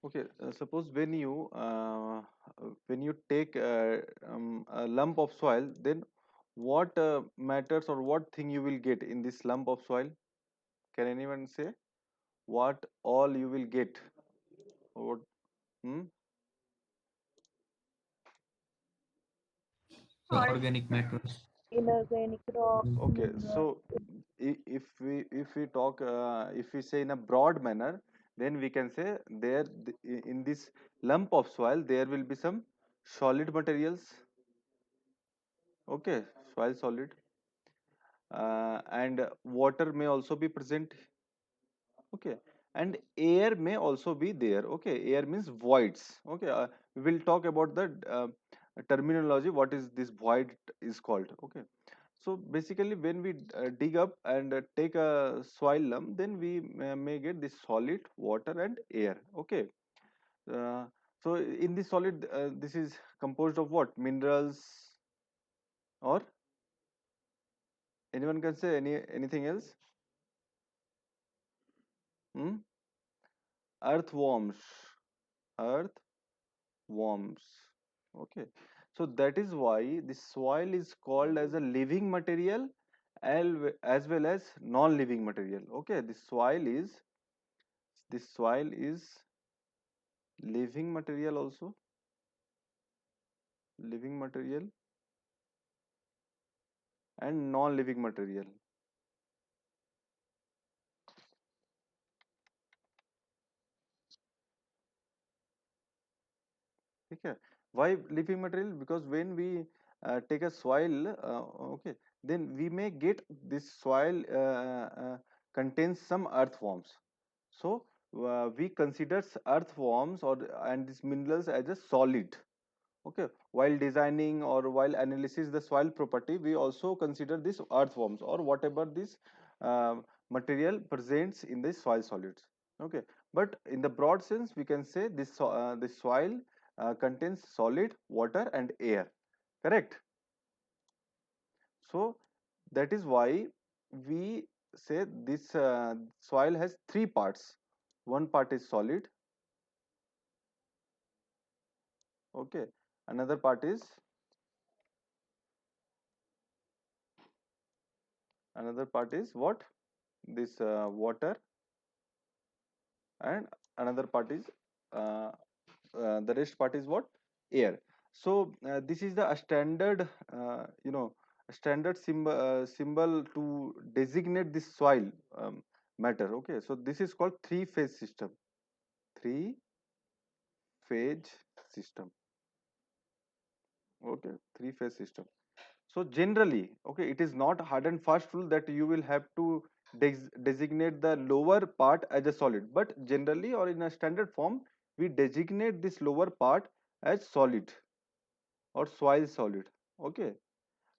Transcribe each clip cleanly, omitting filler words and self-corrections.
Okay, suppose when you take a lump of soil, then what matters or what thing you will get in this lump of soil? Can anyone say what all you will get? Or hmm? Or Organic matters. inorganic rocks, Okay, minerals. so if we talk if we say in a broad manner, then we can say in this lump of soil there will be some solid materials. Okay, soil solid, and water may also be present. Okay, and air may also be there. Okay, air means voids. Okay, we will talk about the terminology. What is this void is called? Okay, so basically, when we dig up and take a soil lump, then we may get this solid water and air. Okay, uh, so in this solid, this is composed of what? Minerals, or anyone can say anything else? Hmm? Earthworms, earthworms. Okay, so that is why the soil is called as a living material as well as non-living material. Okay, the soil is living material also, living material and non-living material. Okay, why living material? Because when we take a soil, okay, then we may get this soil contains some earthworms. So we consider earthworms or and these minerals as a solid. Okay, while designing or while analysis the soil property, we also consider this earthworms or whatever this material presents in the soil solids. Okay, but in the broad sense, we can say the soil contains solid, water, and air. Correct. So that is why we say this soil has three parts. One part is solid. Okay, another part is what? This water, and another part is uh, the rest part is what? Air. So this is the standard standard symbol to designate this soil matter. Okay, so this is called three phase system. Three phase system. Okay, three phase system. So generally, okay, it is not hard and fast rule that you will have to designate the lower part as a solid, but generally or in a standard form, we designate this lower part as solid or soil solid. Okay,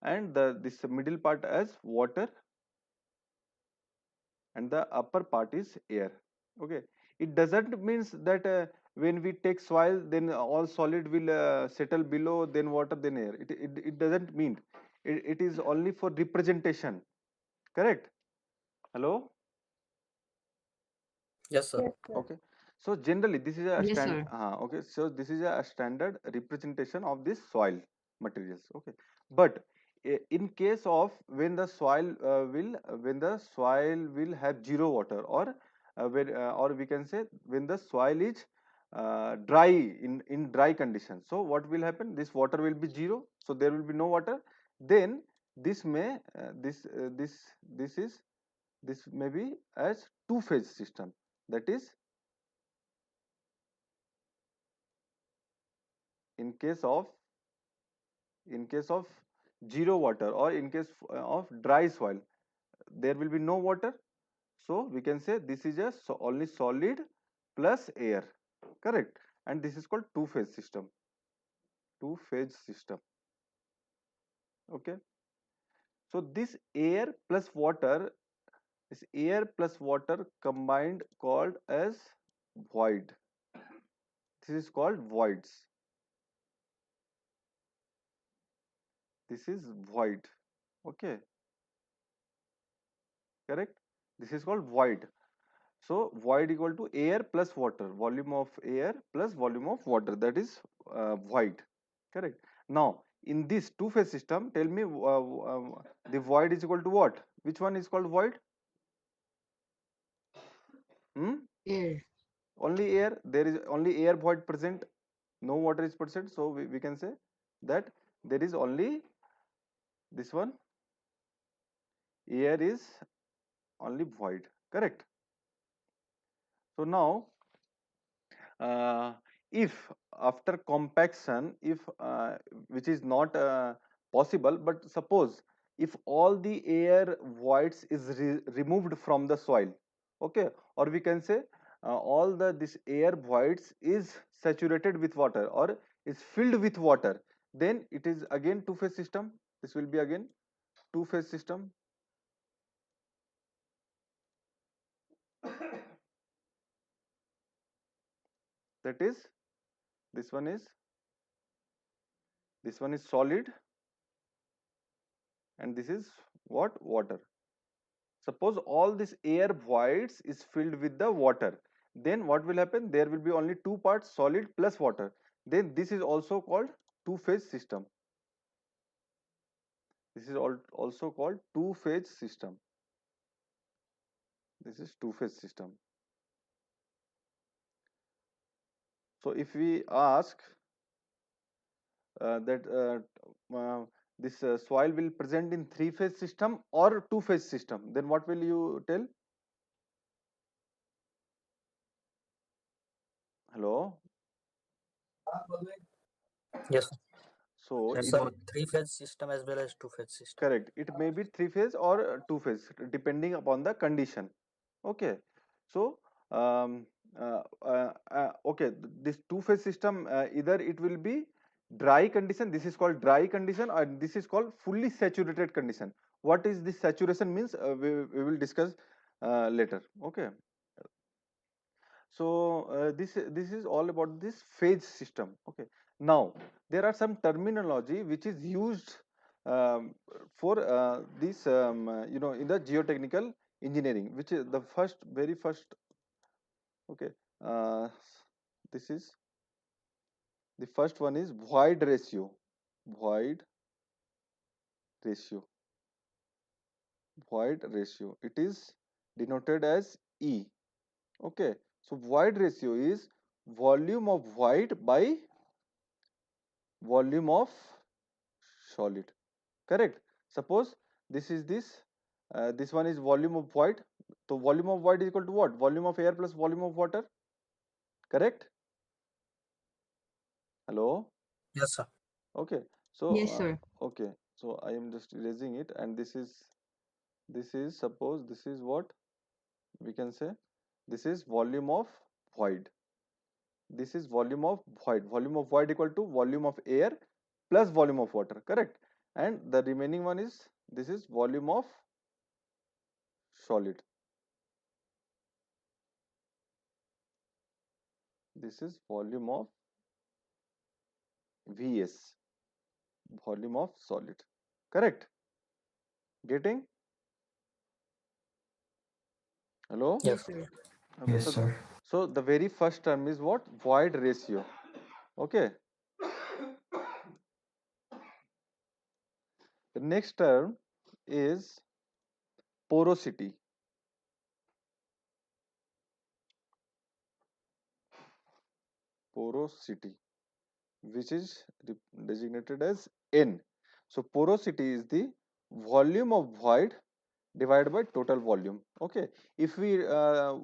and this middle part as water, and the upper part is air. Okay, it doesn't means that when we take soil, then all solid will settle below, then water, then air. It doesn't mean. It is only for representation. Correct. Hello. Yes, sir. Yes, sir. Okay, so generally this is a Yes, sir. okay, so this is a standard representation of this soil materials. Okay, but in case of when the soil will have zero water, or we can say when the soil is dry, in dry condition, so what will happen? This water will be zero, so there will be no water. Then this may this may be as two phase system. That is, in case of in case of zero water, or in case of dry soil, there will be no water, so we can say this is a only solid plus air. Correct. And this is called two phase system. Two phase system. Okay, so this air plus water combined called as void. This is called voids. This is void. Okay, correct. This is called void. So void equal to air plus water, volume of air plus volume of water, that is void. Correct. Now in this two phase system, tell me the void is equal to what? Which one is called void? Hmm? Air. Only air. There is only air void present. No water is present. So we can say that there is only this one. Air is only void. Correct. So now uh, if after compaction, if which is not possible, but suppose if all the air voids is removed from the soil, okay, or we can say all the this air voids is saturated with water or is filled with water, then it is again two phase system. This will be again two phase system. That is, this one is, this one is solid, and this is what? Water. Suppose all this air voids is filled with the water, then what will happen? There will be only two parts, solid plus water. Then this is also called two phase system. This is also called two phase system. This is two phase system. So if we ask that this soil will present in three phase system or two phase system, then what will you tell? Hello. Yes, So it's in a three-phase system as well as two-phase system. correct, it may be three phase or two phase depending upon the condition. Okay. So okay, this two phase system, either it will be dry condition, this is called dry condition, or this is called fully saturated condition. What is this saturation means, we will discuss later. Okay. So this is all about this phase system. Okay. Now there are some terminology which is used for this in the geotechnical engineering, which is the first, very first. Okay. uh, this is, the first one is void ratio. Void ratio. Void ratio, it is denoted as E. Okay. So void ratio is volume of void by volume of solid. Correct. Suppose this is this one is volume of void. So volume of void is equal to what? Volume of air plus volume of water. Correct. Hello. Yes, sir. Okay. So Yes, sir. okay, so I am just erasing it, and this is suppose this is what we can say, this is volume of void. This is volume of void. Volume of void equal to volume of air plus volume of water. Correct. And the remaining one is, this is volume of solid. This is volume of Vs, volume of solid. Correct. Getting? Hello. Yes, Yes. sir. Okay. Yes, So sir. so the very first term is what? Void ratio. Okay. The next term is porosity. Porosity, which is designated as N. So porosity is the volume of void divided by total volume. Okay. If we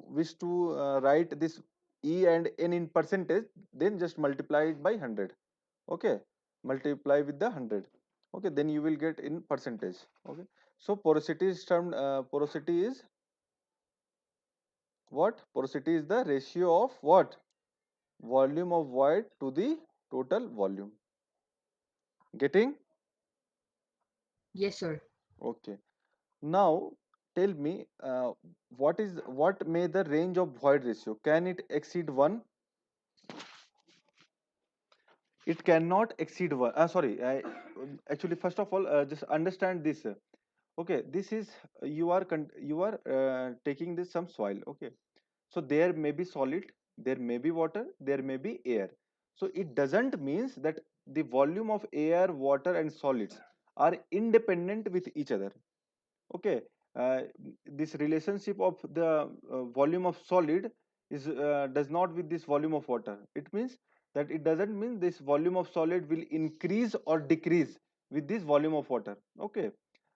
wish to write this E and N in percentage, then just multiply it by 100. Okay. Multiply with the 100. Okay. Then you will get in percentage. Okay. So porosity is termed, porosity is what? Porosity is the ratio of what? Volume of void to the total volume. Getting? Yes, sir. Okay. Now tell me, what may the range of void ratio? Can it exceed 1? It cannot exceed 1. Sorry, actually first of all, just understand this. Okay, this is, you are taking this some soil. Okay. So there may be solid, there may be water, there may be air. So it doesn't means that the volume of air, water and solids are independent with each other. Okay, uh, this relationship of the volume of solid is does not with this volume of water. It means that it doesn't mean this volume of solid will increase or decrease with this volume of water. Okay,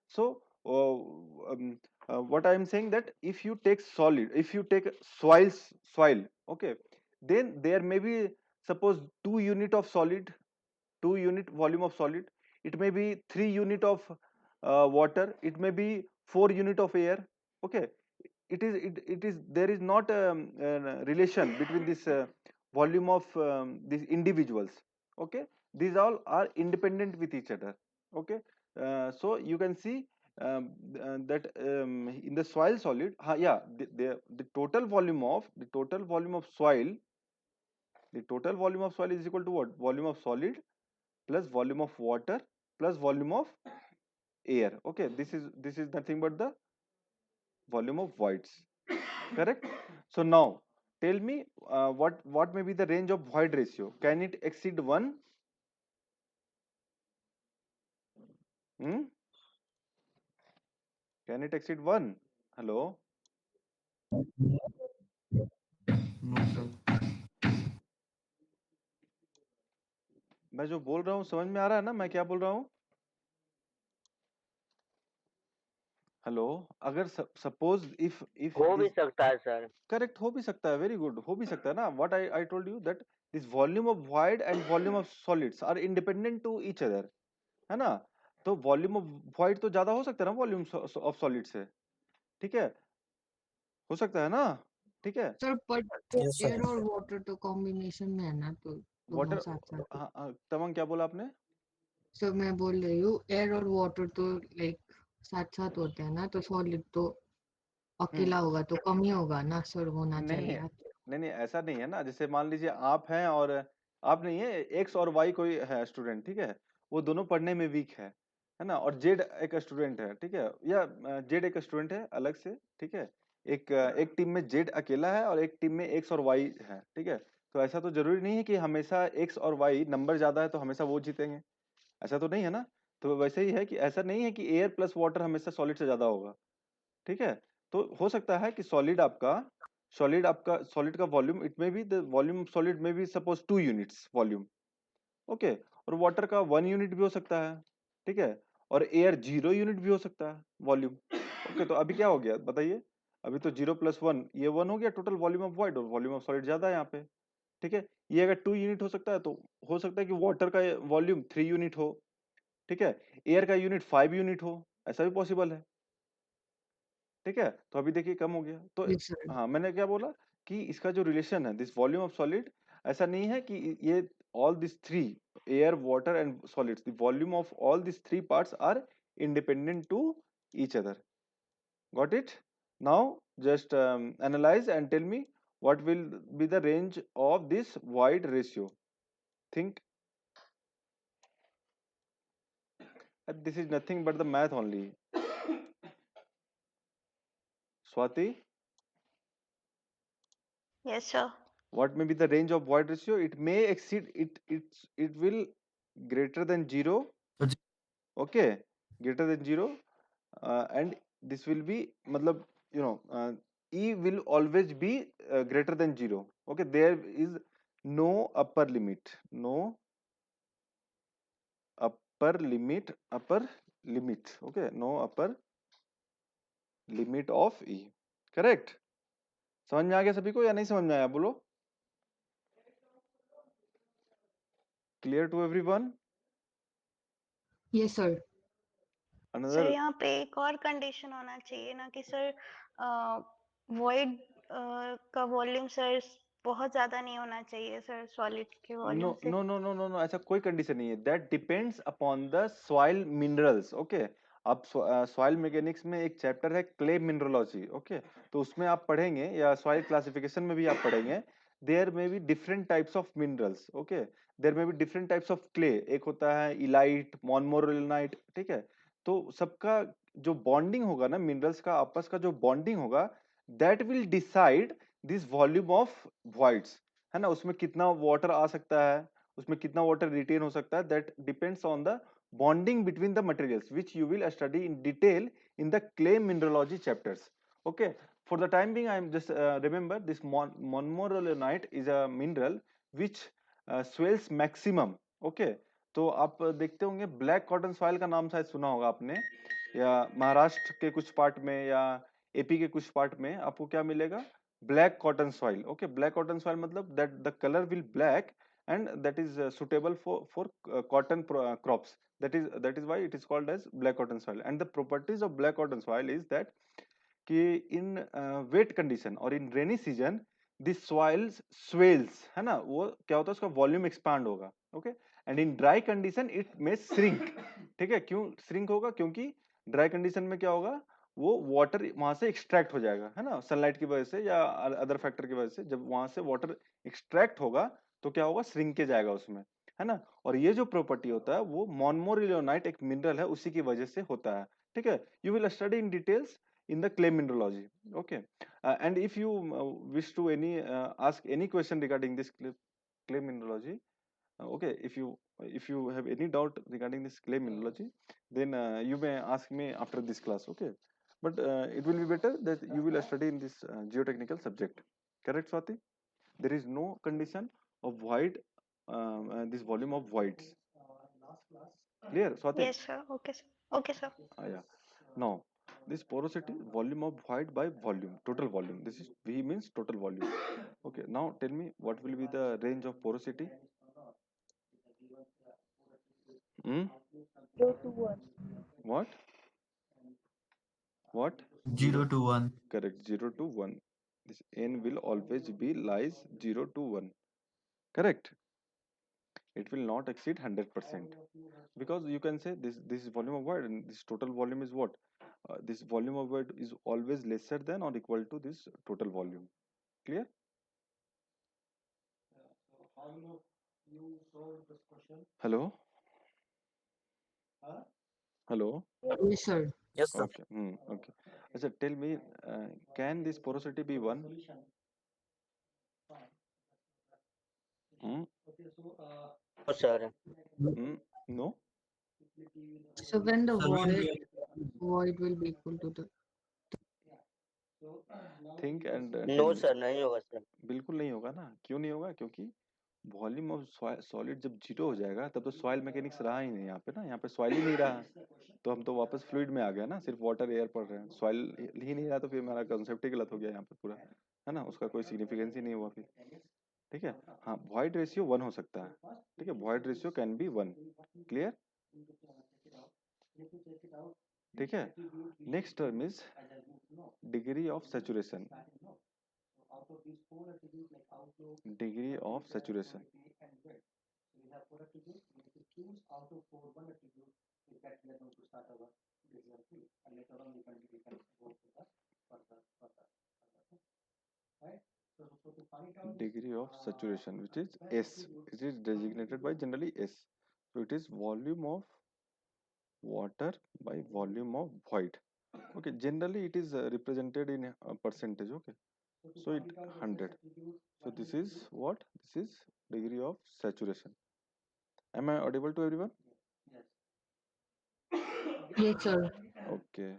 so what I am saying that if you take solid, if you take soil, okay, then there may be, suppose 2 unit of solid, 2 unit volume of solid, it may be 3 unit of water, it may be 4 unit of air. Okay, it is there is not a relation between this volume of these individuals. Okay, these all are independent with each other. Okay, so you can see that in the soil solid, yeah, the total volume of soil, the total volume of soil is equal to what? Volume of solid plus volume of water plus volume of air. Okay, this is nothing but the volume of voids. Correct. So now tell me, what may be the range of void ratio? Can it exceed 1? Hmm? Can it exceed 1? Hello. No, sir. मैं जो बोल रहा हूँ समझ में आ रहा है ना, मैं क्या बोल रहा हूँ? हेलो, अगर सपोज इफ हो भी दिस, सकता है सर। करेक्ट, हो भी सकता है, वेरी गुड, हो भी सकता है ना. What I told you that this volume of void and volume of solids are independent to each other, है ना. तो वॉल्यूम ऑफ void तो ज्यादा हो सकता है ना वॉल्यूम ऑफ सॉलिड से. ठीक है, हो सकता है ना. ठीक है. Sir but Yes, sir. Air और वाटर तो कॉम्बिनेशन में है ना, तो दोनों वाटर, साथ साथ। हाँ, तमंग क्या बोला आपने? सर मैं बोल रही हूँ एयर और वाटर तो लाइक साथ साथ होते हैं ना, तो सॉलिड तो हम्म. अकेला होगा तो कम ही होगा ना सर, होना नहीं चाहिए। है, नहीं ऐसा नहीं है ना. जैसे मान लीजिए आप हैं और आप नहीं है, एक्स और वाई कोई है स्टूडेंट, ठीक है, वो दोनों पढ़ने में वीक है ना, और जेड एक स्टूडेंट है, ठीक है, या जेड एक स्टूडेंट है अलग से, ठीक है. एक टीम में जेड अकेला है और एक टीम में एक्स और वाई है, ठीक है. तो ऐसा तो जरूरी नहीं है कि हमेशा एक्स और वाई नंबर ज्यादा है तो हमेशा वो जीतेंगे, ऐसा तो नहीं है ना. तो वैसे ही है कि ऐसा नहीं है कि एयर प्लस वाटर हमेशा सॉलिड से ज्यादा होगा. ठीक है. तो हो सकता है कि सॉलिड का volume, it may be the volume of solid may be suppose 2 units volume. Okay, और वाटर का 1 यूनिट भी हो सकता है. ठीक है, और एयर 0 यूनिट भी हो सकता है वॉल्यूम. ओके, तो अभी क्या हो गया बताइए? अभी तो 0 प्लस 1 ये 1 हो गया टोटल वॉल्यूम ऑफ वॉइड, और वॉल्यूम ऑफ सॉलिड ज्यादा है यहाँ पे. ठीक है, ये अगर 2 यूनिट हो सकता है तो हो सकता है कि वाटर का वॉल्यूम 3 यूनिट हो. ठीक है, एयर का यूनिट 5 यूनिट हो, ऐसा भी पॉसिबल है. ठीक है, तो अभी देखिए कम हो गया तो. जी सर। हाँ, मैंने क्या बोला कि इसका जो रिलेशन है दिस वॉल्यूम ऑफ सॉलिड, ऐसा नहीं है कि ये all this three, air water and solids, the volume of all this three parts are independent to each other. Got it? Now just analyse and tell me what will be the range of this void ratio. Think. This is nothing but the math only. Swati, Yes, sir. what may be the range of void ratio? It may exceed it, it will greater than 0. So, Okay, greater than 0, and this will be matlab, e will always be greater than 0. Okay, there is no upper limit, no upper limit. Okay, no upper limit of e. Correct? समझ में आ गया सभी को या नहीं समझ में आया? बोलो. Clear to everyone? Yes sir. Sir Another, यहाँ पे एक और कंडीशन होना चाहिए ना कि सर वॉइड का वॉल्यूम सर बहुत ज्यादा नहीं होना चाहिए सर सॉलिड के वॉल्यूम no से। no no no no no, ऐसा कोई कंडीशन नहीं है. That depends upon the soil minerals. Okay, आप सॉइल मैकेनिक्स में एक चैप्टर है क्ले मिनरोलॉजी. ओके, तो उसमें आप पढ़ेंगे या सॉइल क्लासिफिकेशन में भी आप पढ़ेंगे, there may be different types of minerals. Okay, there may be different types of clay. एक होता है इलाइट, मोनमोरेलाइट. ठीक है, तो सबका जो बॉन्डिंग होगा ना, मिनरल्स का आपस का जो बॉन्डिंग होगा, that will decide this volume of voids, है ना, उसमें कितना वाटर आ सकता है, उसमें कितना वाटर रिटेन हो सकता है, that depends on the bonding between the materials which you will study in detail in the clay mineralogy chapters. Okay, for the time being I am just remember this montmorillonite is a mineral which swells maximum. Okay, तो आप देखते होंगे black cotton soil का नाम शायद सुना होगा आपने, या महाराष्ट्र के कुछ पार्ट में या एपी के कुछ पार्ट में आपको क्या मिलेगा, black cotton soil. Okay, black cotton soil मतलब that the colour will black and that is suitable for cotton crops. That is why it is called as black cotton soil. And the properties of black cotton soil is that कि in wet condition or in rainy season this soils swells, है ना, वो क्या होता है, उसका volume expand होगा. Okay, and in dry condition it may shrink. ठीक है, क्यों श्रिंक होगा, क्योंकि ड्राई कंडीशन में क्या होगा, वो वाटर वहां से एक्सट्रैक्ट हो जाएगा, है ना, सनलाइट की वजह से या अदर फैक्टर की वजह से. जब वहां से वाटर एक्सट्रैक्ट होगा तो क्या होगा, श्रिंकेज आएगा उसमें, है ना. और ये जो प्रॉपर्टी होता है वो मोनमोरिलियोनाइट एक मिनरल है उसी की वजह से होता है. ठीक है, you will study in details in the clay mineralogy. Okay, and if you wish to ask any question regarding this clay mineralogy, okay, if you have any doubt regarding this clay mineralogy, then you may ask me after this class. Okay, but it will be better that you will study in this geotechnical subject. Correct, Swati? There is no condition of void, this volume of voids. Clear, Swati? Yes, sir. Okay, sir. Okay, sir. Yeah. Now, this porosity, volume of void by volume, total volume. This is V means total volume. Okay. Now tell me what will be the range of porosity? Hmm? What? What? 0 to 1. Correct. 0 to 1. This n will always be lies 0 to 1. Correct. It will not exceed 100%, because you can say this volume of void and this total volume is what? This volume of void is always lesser than or equal to this total volume. Clear? Hello? Hello? Yes, sir. Yes, sir. Okay. Okay. So tell me, can this porosity be 1? Hmm? No, sir. No? So when the Solution void will be equal to the Think and No, tell me. sir. नहीं होगा sir. बिल्कुल नहीं होगा ना. क्यों नहीं होगा? क्योंकि वॉल्यूम ऑफ सॉलिड जब जीरो हो जाएगा तब तो सॉइल मैकेनिक्स रहा ही नहीं यहाँ पे ना. यहाँ पे सॉइल ही नहीं रहा, तो हम तो वापस फ्लूइड में आ गए ना, सिर्फ वाटर एयर पड़ रहे हैं, सॉइल ही नहीं रहा, तो फिर हमारा कंसेप्ट ही गलत हो गया यहाँ पे पूरा, है ना, उसका कोई सिग्निफिकेंस ही नहीं हुआ फिर. ठीक है, हाँ, वॉइड रेशियो 1 हो सकता है. ठीक है, void ratio can be 1. Clear? ठीक है. Next term is degree of saturation. Degree of saturation. Degree of saturation, which is S. It is designated by generally S. So it is volume of water by volume of void. Okay, generally it is represented in a percentage. Okay, so it 100. So this is what? This is degree of saturation. Am I audible to everyone? yes, sir. Okay.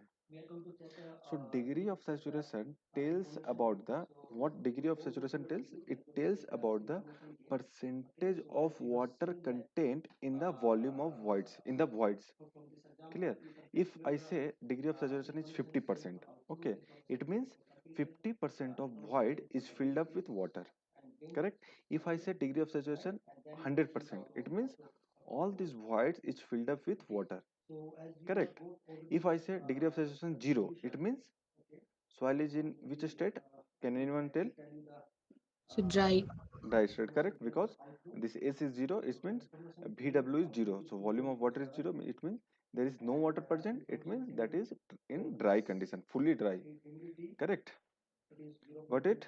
So degree of saturation tells about the, what degree of saturation tells? It tells about the percentage of water content in the volume of voids, in the voids. Clear? If I say degree of saturation is 50%, okay, it means 50% of void is filled up with water. Correct? If I say degree of saturation 100%, it means all these voids is filled up with water. Correct? If I say degree of saturation 0, it means soil is in which state? Can anyone tell? So dry. Dry state. Correct? Because this S is 0, it means VW is 0. So volume of water is 0, it means there is no water present, it means that is in dry condition, fully dry. Correct? Got it?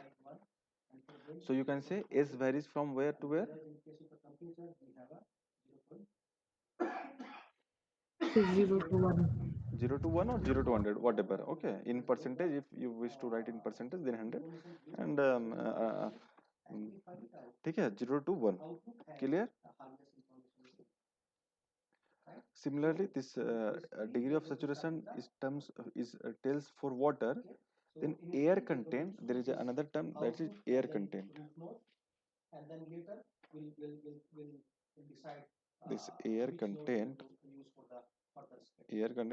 So you can say S varies from where to where? So 0 to 1. 0 to 1 or 0 to 100, whatever. Okay, in percentage, if you wish to write in percentage, then 100. And ठीक है, 0 to 1. Clear? Similarly, this degree of saturation is terms is tells for water. Then air content, there is another term that is air content. This air content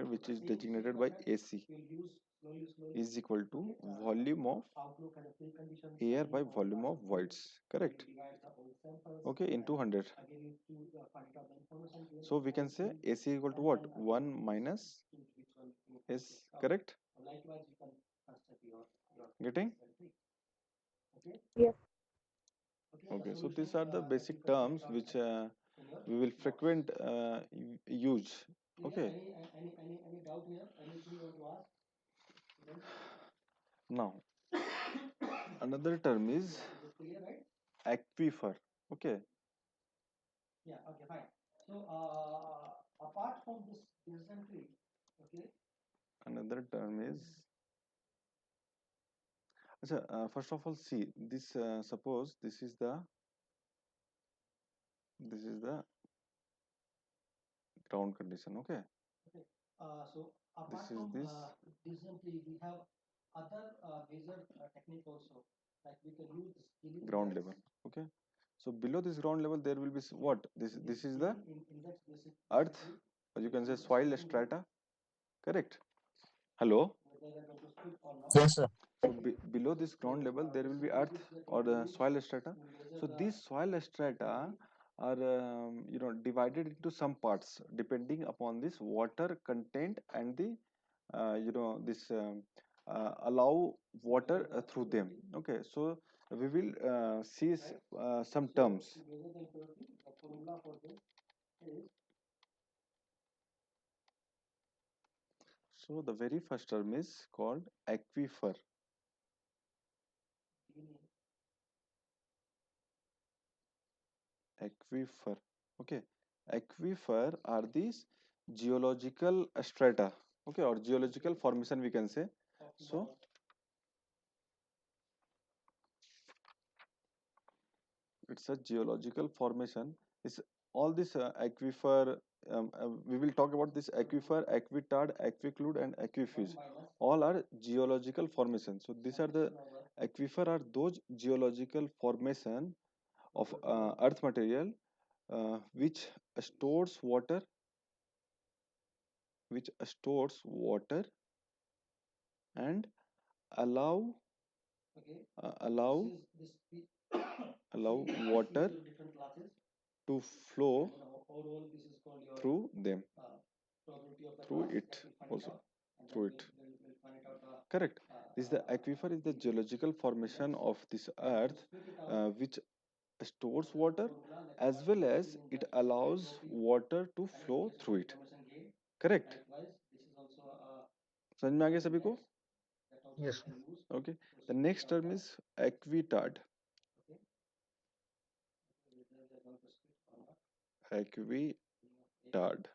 which is designated by AC is equal to volume of air by volume of voids, correct? Okay, in 200. So we can say AC equal to what? 1 minus S, correct? Getting? Yes. Okay, so these are the basic terms which we will frequent use. Okay. Now, another term is aquifer. Okay. Another term is. First of all, see this. Suppose this is the ground condition. Okay. This is this ground level. Okay. So below this ground level, there will be what? This is the earth, or you can say soil strata. Correct. Hello. Yes, sir. So below this ground level, there will be earth or the soil strata. So these soil strata are divided into some parts depending upon this water content and the this allow water through them. Okay, so we will see some terms. So the very first term is called aquifer. Aquifer. Okay, aquifer are these geological strata. Okay, or geological formation we can say. So it's a geological formation. It's all this aquifer. We will talk about this aquifer, aquitard, aquiclude, and aquifuse. All are geological formations. So these are the aquifer are those geological formation of earth material which stores water, and allow allow water to flow through them, through it also, through it. Correct. This the aquifer is the geological formation of this earth which stores water as well as it allows water to flow through it. Correct. समझ में आ गया सभी को? Yes. Okay. The next term is aquitard. Aquitard.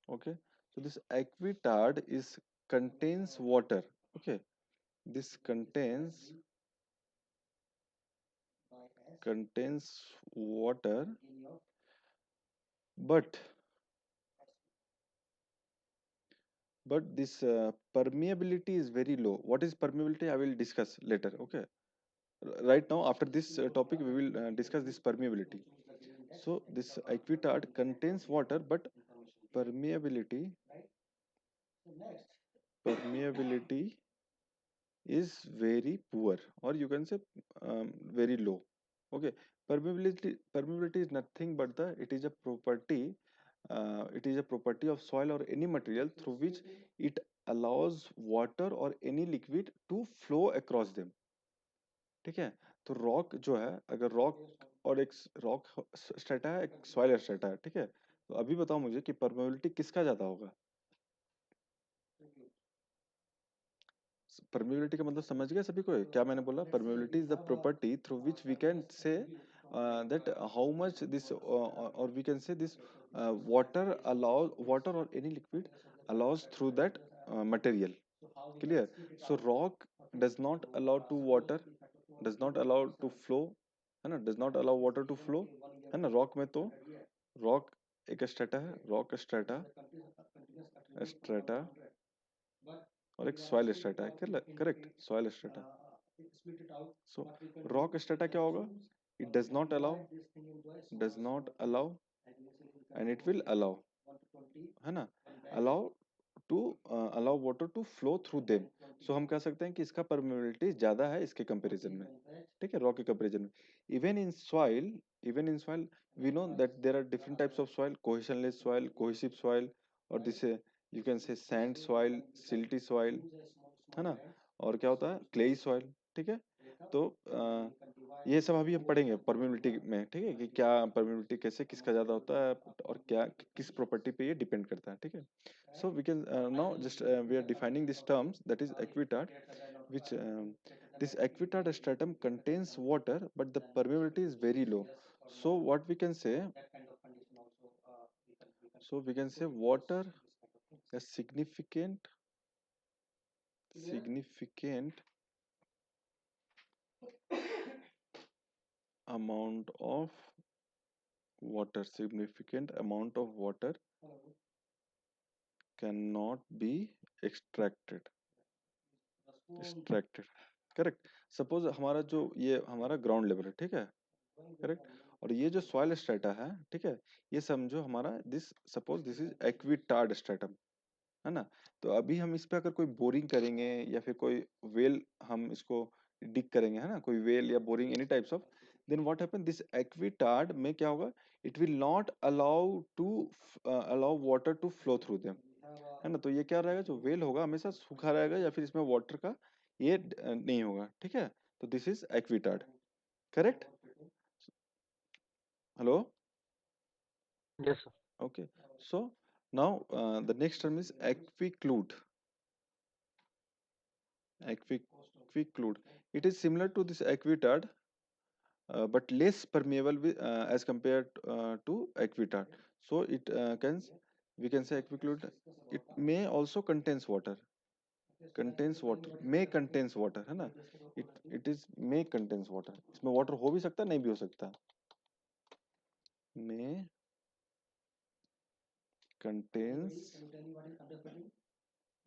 Okay. So this aquitard is contains water. Okay. This contains water, but this permeability is very low. What is permeability? I will discuss later. Okay. Right now, after this topic, we will discuss this permeability. So this aquitard contains water, but permeability is very poor, or you can say very low. Okay, permeability is nothing but it is a property. It is a property of soil or any material through which it allows water or any liquid to flow across them. ठीक है, तो rock जो है, अगर rock और एक rock strata है, एक सॉइल स्ट्रेटा है, ठीक है, तो अभी बताओ मुझे कि परमेबिलिटी किसका ज्यादा होगा? परमेबिलिटी का मतलब समझ गया सभी को? क्या मैंने बोला? Permeability is the property through which we can say that how much this or we can say this water or any liquid allows through that material. Clear? So rock does not allow to water, does not allow to flow, है ना, does not allow water to flow, है ना. Rock में तो rock एक strata है, rock strata, strata और एक सॉइल स्ट्रेटा है. Correct, soil strata. So rock strata क्या होगा? It does not allow and it will allow, है ना, allow to allow water to flow through them. So हम कह सकते हैं कि इसका परमेबिलिटी ज्यादा है इसके कंपैरिजन में, ठीक है, रॉक के कंपैरिजन में. Even in soil we know that there are different types of soil, cohesionless soil, cohesive soil, और this you can say sand soil, silty soil, है ना, और क्या होता है क्लेई सॉइल. ठीक है, तो ये सब अभी हम पढ़ेंगे परमेबिलिटी में, ठीक है, कि क्या परमेबिलिटी कैसे किसका ज्यादा होता है और क्या किस प्रॉपर्टी पे ये डिपेंड करता है. ठीक है, so we can now just we are defining these terms, that is aquitard, which this aquitard stratum contains water but the permeability is very low. So what we can say, water a significant amount of water cannot be extracted. Correct. Suppose हमारा जो ये हमारा ground level है, ठीक है, correct, और ये जो सॉइल स्ट्रेटा है, ठीक है, ये समझो हमारा सपोज दिस इज एक्विटार्ड स्ट्रेटम, है ना. तो अभी हम इस पे अगर कोई बोरिंग करेंगे या फिर कोई वेल हम इसको डिग करेंगे, है ना, कोई वेल या boring any types of, then what happen, this aquitard में क्या होगा, it will not allow water to flow through them, है ना. तो ये क्या रहेगा, जो वेल होगा हमेशा सूखा रहेगा या फिर इसमें वाटर का ये नहीं होगा. ठीक है, तो this is aquitard. Correct. Hello. Yes, sir. Okay, so now the next term is aquiclude. It is similar to this aquitard, but less permeable as compared to aquitard. So it we can say aquiclude. It may also contains water. May contains water, है ना. It is may contains water. इसमें water हो भी सकता है, नहीं भी हो सकता. May contains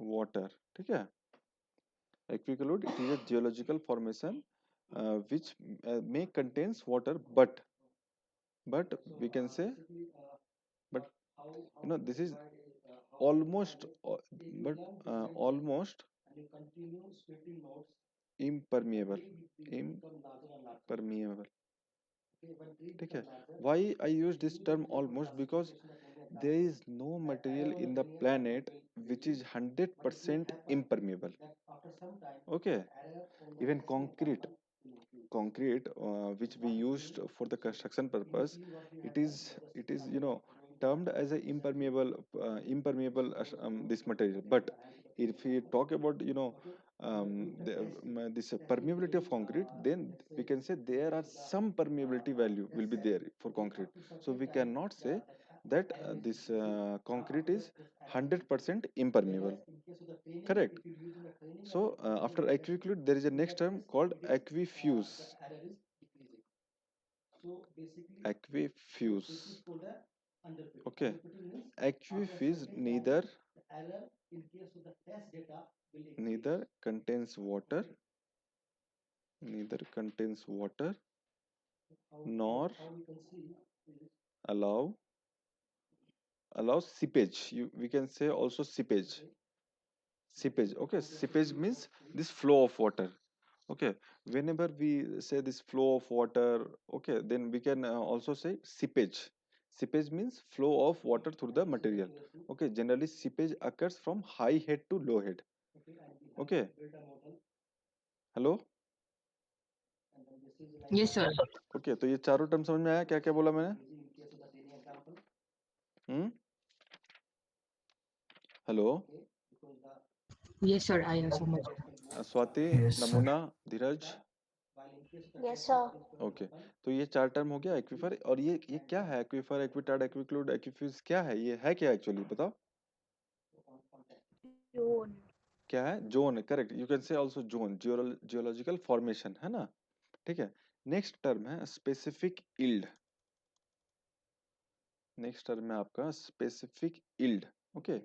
water. ठीक है. Aquiclude, it is a geological formation which may contains water, but we can say, but you know, this is almost almost impermeable. ठीक है. Why I use this term almost? Because there is no material in the planet which is 100% impermeable. Okay, even concrete which we used for the construction purpose, it is you know termed as a impermeable this material. But if we talk about this permeability of concrete, then we can say there are some permeability value will be there for concrete. So we cannot say that this concrete is 100% impermeable. Correct. So after aquiclude, there is a next term called aquifuse. Okay. Aquifuse neither contains water nor allow seepage. We can say also seepage. Okay, seepage means this flow of water. Okay, whenever we say this flow of water, okay, then we can also say seepage. Seepage means flow of water through the material. Okay, generally seepage occurs from high head to low head. Okay. Hello. Yes, sir. Okay, तो ये चारों term समझ में आया, क्या क्या बोला मैंने? Hello. Yes, sir. I am so much. Swati, Yes, sir. नमूना, धीरज. Yes, sir. ओके, तो ये 4 टर्म हो गया एक्वीफर। और ये क्या है? एक्वीफर, एक्विटार्ड, एक्विक्लूड, एक्वीफ्यूज क्या है? ये है क्या एक्चुअली बताओ? June. क्या है? Zone, correct. You can say also zone, geological formation, है ना? ठीक है। नेक्स्ट टर्म है स्पेसिफिक इल्ड। नेक्स्ट टर्म है आपका specific yield. Okay,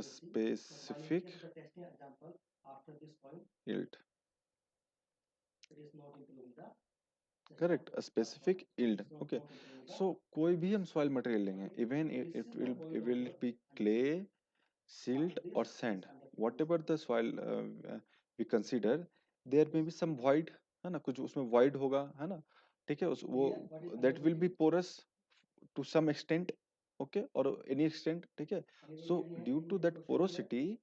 specific yield, correct, specific yield. Okay, so कोई भी हम सॉइल मटेरियल लेंगे, even it will be clay, silt or sand, whatever the soil we consider, there may be some void, है ना? कुछ उसमें void होगा, है ना? ठीक है, उस वो that will be porous to some extent, okay, or any extent, ठीक है? So due to that porosity,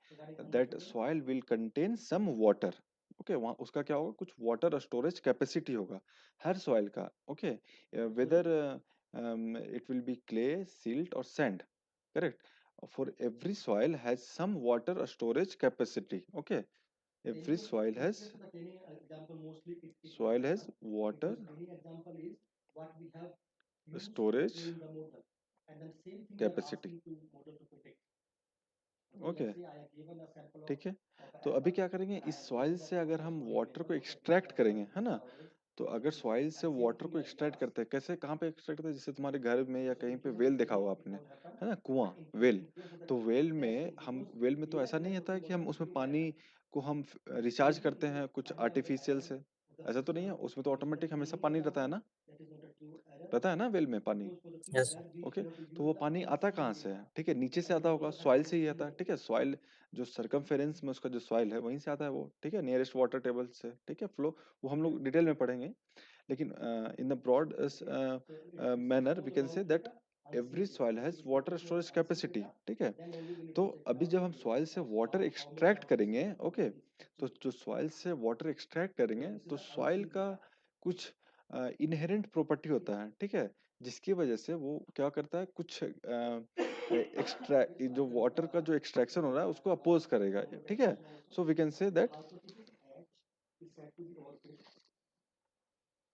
that soil will contain some water, okay, वहाँ उसका क्या होगा? कुछ water storage capacity होगा हर soil का, okay, whether it will be clay, silt or sand, correct? For every soil has some water storage capacity, okay, every soil has water storage capacity, okay, ठीक है। तो अभी क्या करेंगे, इस सॉइल से अगर हम वाटर को एक्सट्रैक्ट करेंगे, है ना? तो अगर सॉइल से वाटर को एक्सट्रैक्ट करते हैं, कैसे, कहाँ पे एक्सट्रैक्ट करते हैं? जैसे तुम्हारे घर में या कहीं पे वेल देखा होगा आपने, है ना, कुआं, वेल। तो वेल में तो ऐसा नहीं होता है कि हम उसमें पानी को हम रिचार्ज करते हैं कुछ आर्टिफिशियल से, ऐसा तो नहीं है। उसमें तो ऑटोमेटिक हमेशा पानी रहता है ना, रहता है ना वेल में पानी, Yes, sir. ओके। तो वो पानी आता कहाँ से है? ठीक है, नीचे से आता होगा, सॉइल से ही आता है, ठीक है। सॉइल जो सरकमफेरेंस में उसका जो सॉइल है वहीं से आता है वो, ठीक है, नियरेस्ट वाटर टेबल से, ठीक है, फ्लो। वो हम लोग डिटेल में पढ़ेंगे, लेकिन in the broad manner we can say that every soil has water storage capacity, ठीक है। तो अभी जब हम सॉइल से वाटर एक्सट्रैक्ट करेंगे, ओके, तो जो सॉइल से वाटर एक्सट्रैक्ट करेंगे तो सॉइल का कुछ इनहेरेंट प्रॉपर्टी होता है, ठीक है, जिसकी वजह से वो क्या करता है, कुछ एक्स्ट्रा जो वाटर का जो एक्सट्रैक्शन हो रहा है उसको अपोज करेगा, ठीक है। So we can say that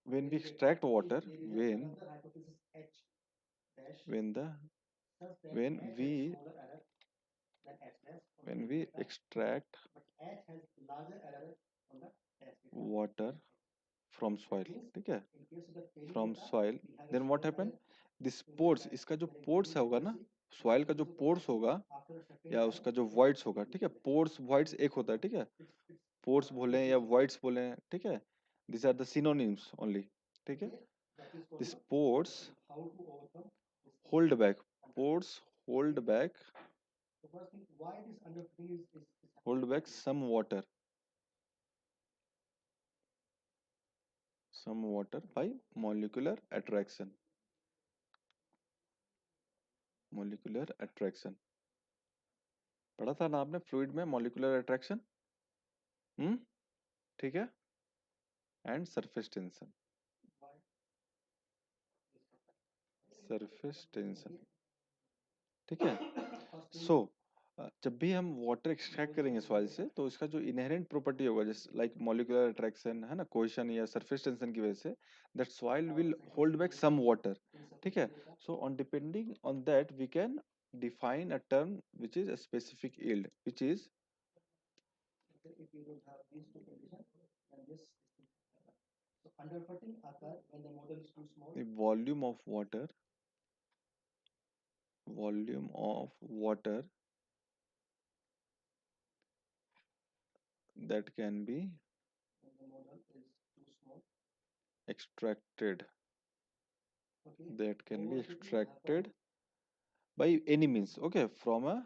when we extract water, when the when we extract water from soil, ठीक है, from soil, then what happen, this pores, इसका जो pores होगा ना, soil का जो pores होगा या उसका जो voids होगा, ठीक है, pores voids एक होता है, ठीक है, pores बोले या voids बोले, ठीक है, these are the synonyms only, ठीक है। this pores hold back, pores hold back some water by molecular attraction, molecular attraction, पढ़ा था ना आपने फ्लूइड में मॉलिक्यूलर अट्रैक्शन, ठीक है, and surface tension, surface tension, ठीक है। सो जब भी हम वाटर एक्सट्रैक्ट करेंगे सॉइल से तो इसका जो इनहेरेंट प्रॉपर्टी होगा, जैसे लाइक मॉलिक्यूलर अट्रैक्शन, है ना, कोहेशन या सरफेस टेंशन की वजह से, that soil will hold back some water, ठीक है। So on depending on that we can define a term which is a specific yield, which is the volume of water that can be extracted, that can be extracted by any means, okay, from a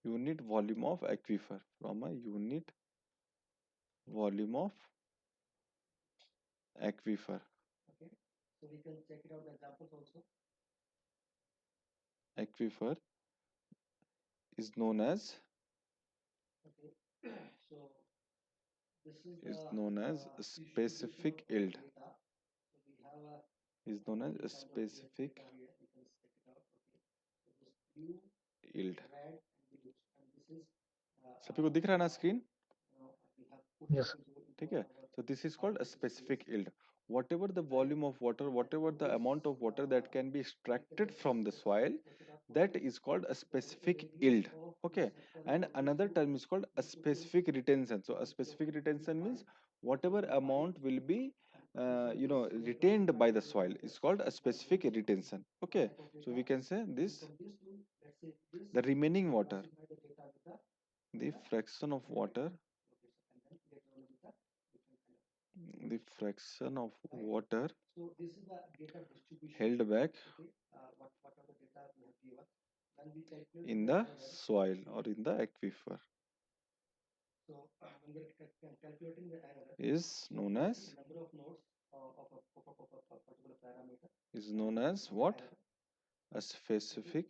unit volume of aquifer, from a unit volume of aquifer. Aquifer is known as specific yield, is known as a specific yield. सभी को दिख रहा है ना screen? Yes, sir. ठीक है, so this is called a specific yield. Whatever the volume of water, whatever the amount of water that can be extracted from the soil, that is called a specific yield. Okay, and another term is called a specific retention. So a specific retention means whatever amount will be retained by the soil is called a specific retention. Okay, so we can say this, the remaining water, the fraction of water, the fraction of water held back in the soil or in the aquifer is known as what? A specific,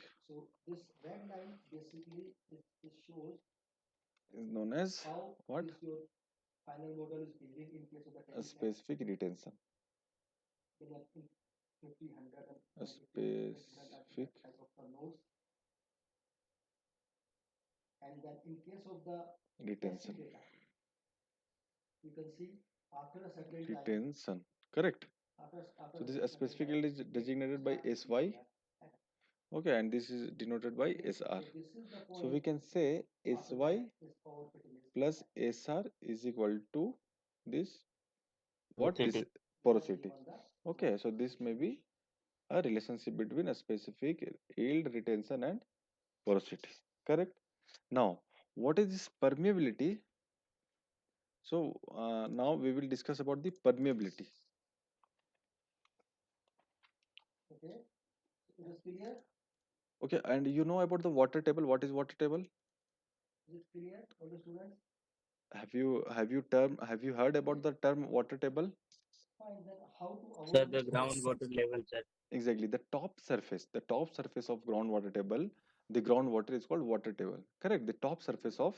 is known as what? A specific retention. A specific retention. Retention. Correct. So this specific yield is designated by SY. Okay, and this is denoted by SR. So we can say SY plus SR is equal to this, what? This Porosity. porosity. Okay, so this may be a relationship between a specific yield, retention and porosity. Correct. Now, what is this permeability? So now we will discuss about the permeability. Okay, and you know about the water table. What is water table? Have you heard about the term water table? Sir, the groundwater level, sir. Exactly, the top surface of groundwater table, the groundwater is called water table. Correct. The top surface of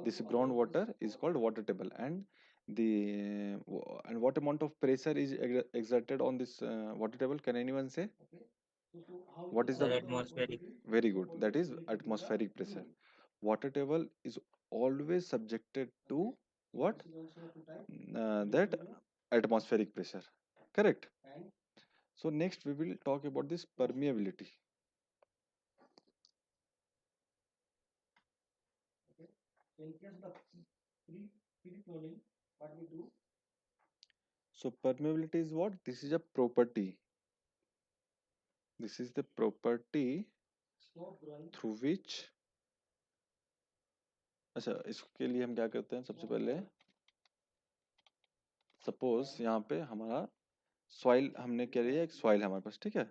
this groundwater is called water table, and what amount of pressure is exerted on this water table? Can anyone say? What is Sir, the? atmospheric. Very good. That is atmospheric pressure. Water table is always subjected to what? That atmospheric pressure. Correct. So next we will talk about this permeability. So permeability is what? This is a property. This is the property through which, अच्छा इसके लिए हम क्या करते हैं? सबसे पहले suppose यहाँ पे हमारा सॉइल हमने क्या लिया, एक सॉइल है हमारे पास, ठीक है?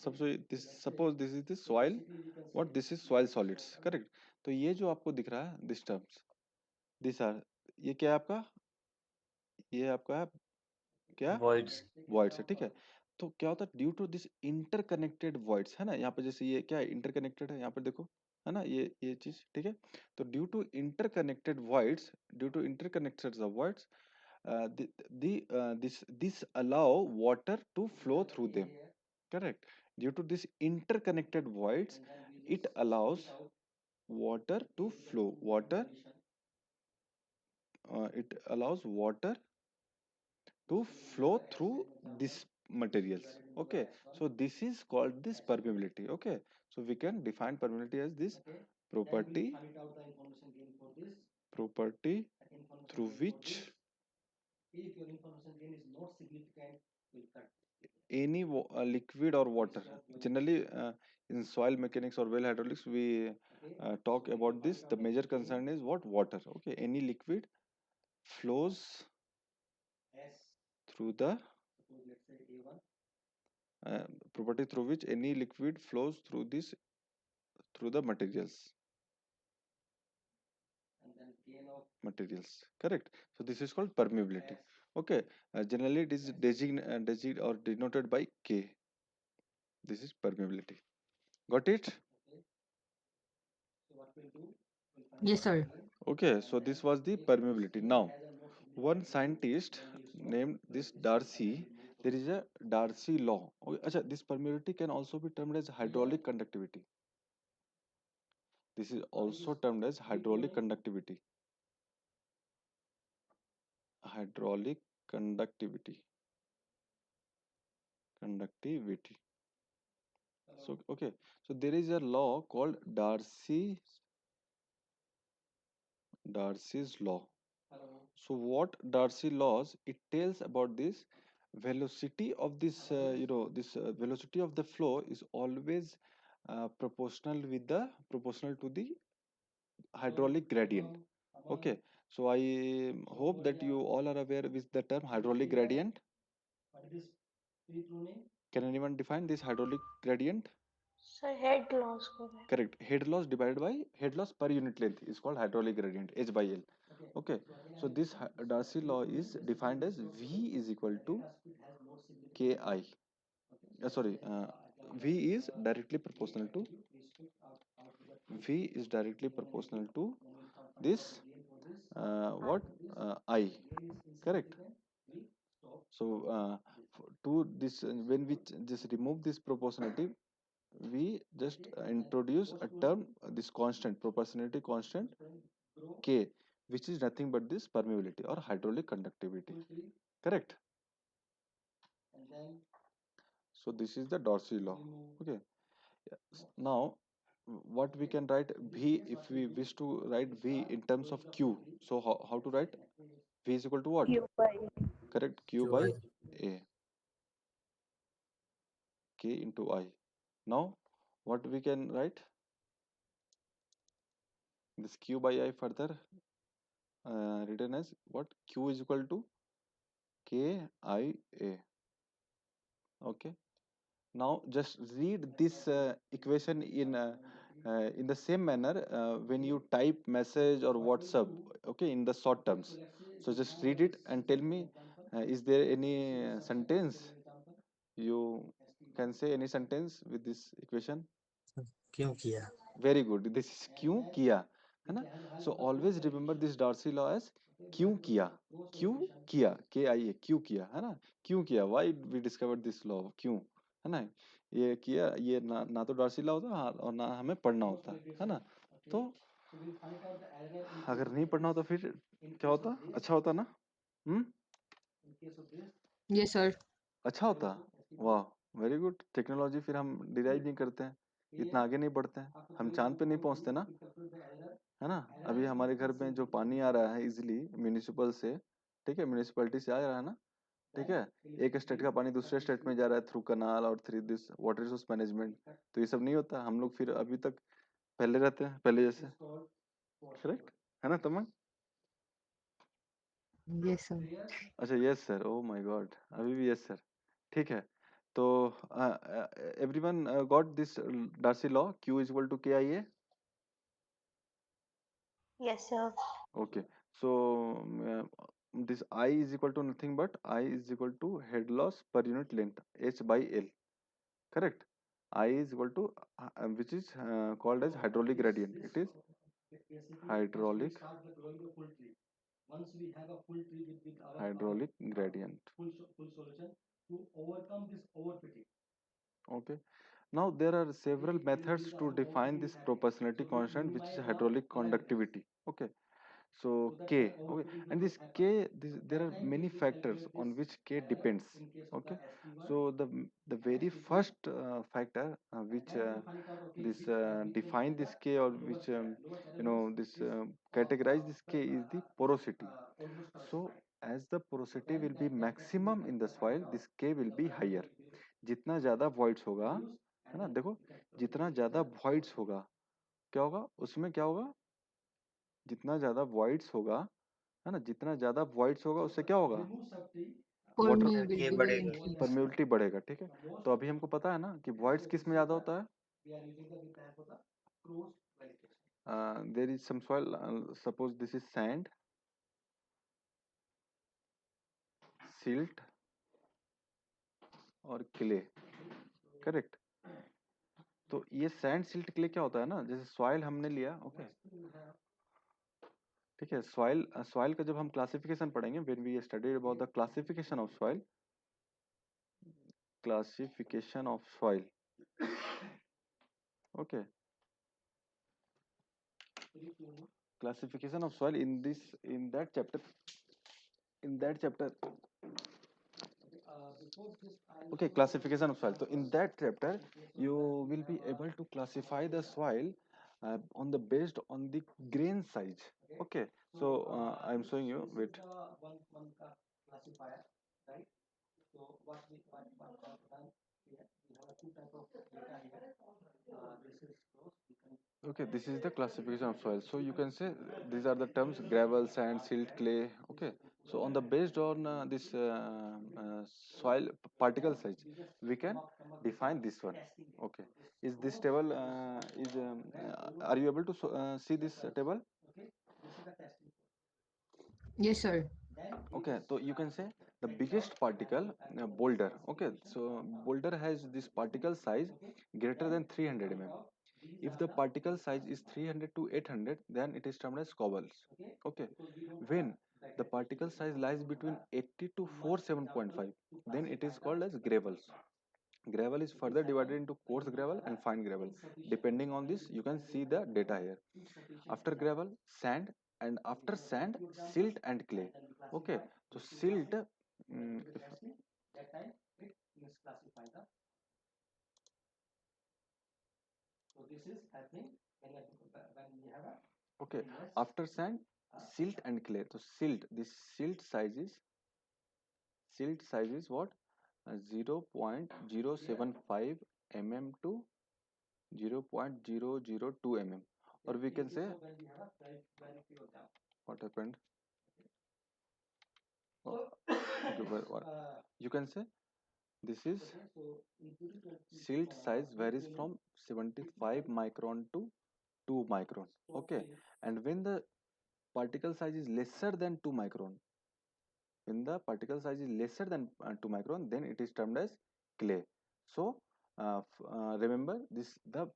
सबसे this suppose this is the soil, what this is soil solids. Correct. तो ये जो आपको दिख रहा है दिस टर्म्स, दिस आर, ये क्या है आपका? ये आपका है क्या? Voids. वॉइड्स है, ठीक है? तो क्या होता है due to this interconnected voids, है ना? यहाँ पे जैसे ये क्या है, इंटरकनेक्टेड है, यहाँ पे देखो, है ना? ये चीज, ठीक है? तो due to interconnected voids, due to interconnected voids, this allow water to flow through them. Correct. Due to this interconnected voids, it allows water to flow. It allows water to flow through these materials. Okay, so this is called this permeability. Okay, so we can define permeability as this property through which any liquid or water, generally in soil mechanics or well hydraulics we talk about this, the major concern is what? Water. Okay, any liquid flows through the property through which any liquid flows through the materials. materials. Correct. So this is called permeability. Okay. Generally it is designated or denoted by K. This is permeability. Got it? Yes, sir. Okay, so this was the permeability. Now, one scientist named this Darcy, there is a Darcy law. Okay, acha, this permeability can also be termed as hydraulic conductivity. This is also termed as hydraulic conductivity. Hydraulic conductivity. Conductivity. So, okay, so there is a law called Darcy's law. So what Darcy laws, it tells about this velocity of this, this velocity of the flow is always proportional to the hydraulic gradient. Okay, so I hope that you all are aware with the term hydraulic gradient. Can anyone define this hydraulic gradient? Sir, head loss को है. Correct. Head loss divided by head loss per unit length is called hydraulic gradient, H by L. Okay. So this Darcy law is defined as V is equal to Ki. Sorry, V is directly proportional to this what I. Correct. So to this when we just remove this proportionality, we just introduce a term, this constant, proportionality constant K, which is nothing but this permeability or hydraulic conductivity. Correct. So this is the Darcy law. Okay. Now what we can write V, if we wish to write V in terms of Q. So how to write? V is equal to what? Q by Correct. Q by A. K into I. Now what we can write? This Q by I further written as what? Q is equal to K I A. Okay. Now just read this equation in the same manner when you type message or WhatsApp. Okay, in the short terms. So just read it and tell me, is there any sentence you can say any sentence with this equation? क्यों किया? Very good. This is क्यों किया, है ना? So always remember this Darcy law as क्यों किया, K I A, क्यों किया, है ना? क्यों किया? Why we discovered this law? क्यों, है ना? ये किया, ये ना तो डार्सी लॉ होता और ना हमें पढ़ना होता, है ना? तो अगर नहीं पढ़ना हो तो फिर क्या होता? अच्छा होता ना? Yes, sir. अच्छा होता? वाह, वेरी गुड. टेक्नोलॉजी फिर हम डिराइव नहीं करते हैं, इतना आगे नहीं बढ़ते हैं, हम चांद पे नहीं पहुंचते ना, है ना? अभी हमारे घर में जो पानी आ रहा है इजिली म्यूनिसिपल से, ठीक है, म्यूनिसिपैलिटी से आ रहा है ना, ठीक है, एक स्टेट का पानी दूसरे स्टेट में जा रहा है थ्रू कनाल और through this water resource management, तो ये सब नहीं होता, हम लोग फिर अभी तक पहले रहते हैं, पहले जैसे. करेक्ट है ना तमंग? Yes, sir. अच्छा yes sir, oh my God, अभी भी यस सर. ठीक है, तो everyone got this Darcy law, Q is equal to KIA. yes sir. Okay, so this I is equal to nothing but I is equal to head loss per unit length, H by L. Correct. I is equal to which is called as hydraulic gradient. It is hydraulic gradient. Okay. Now there are several methods to define this proportionality constant, which is hydraulic conductivity. Okay. So K, okay, and there are many factors on which K depends. Okay, so the very first factor which this define this K, or which this categorize this K, is the porosity. So as the porosity will be maximum in the soil, this K will be higher. जितना ज्यादा voids होगा, है ना, देखो, जितना ज्यादा voids होगा, क्या होगा उसमें, क्या होगा, जितना ज्यादा voids होगा, है ना, जितना ज्यादा voids होगा उससे क्या होगा, वाटर Permeability will बढ़ेगा. increase. परमेबिलिटी बढ़ेगा. ठीक है, तो अभी हमको पता है ना कि voids किस में ज्यादा होता है. There is some soil, suppose this is sand, silt और क्ले, करेक्ट। तो ये सैंड सिल्ट क्ले क्या होता है ना, जैसे सॉइल हमने लिया, ओके, ठीक है। सॉइल सॉइल का जब हम क्लासिफिकेशन पढ़ेंगे, when we studied about the classification of soil, classification of soil, okay, classification of soil, in this, in that chapter, in that chapter, okay, classification of soil. So in that chapter you will be able to classify the soil on the based on the grain size, okay. So I am showing you, wait, okay, this is the classification of soil. So you can say these are the terms: gravel, sand, silt, clay, okay. So on the based on this soil particle size, we can define this one, okay. Is this table are you able to see this table? Yes, sir. Okay, so you can say the biggest particle, boulder, okay. So boulder has this particle size greater than 300 mm. If the particle size is 300 to 800, then it is termed as cobbles, okay. When the particle size lies between 80 to 47.5, then it is called as gravels. Gravel is further divided into coarse gravel and fine gravel. Depending on this, you can see the data here. After gravel, sand, and after sand, silt and clay, okay. So silt, okay, after sand, silt and clay. So silt, this silt size is what? 0.075 mm to 0.002 mm, or we can say, what happened? Oh, okay, you can say this is silt size varies from 75 micron to 2 micron, okay. And when the particle size is lesser than 2 micron, when the particle size is lesser than 2 micron, then it is termed as clay. So remember this, the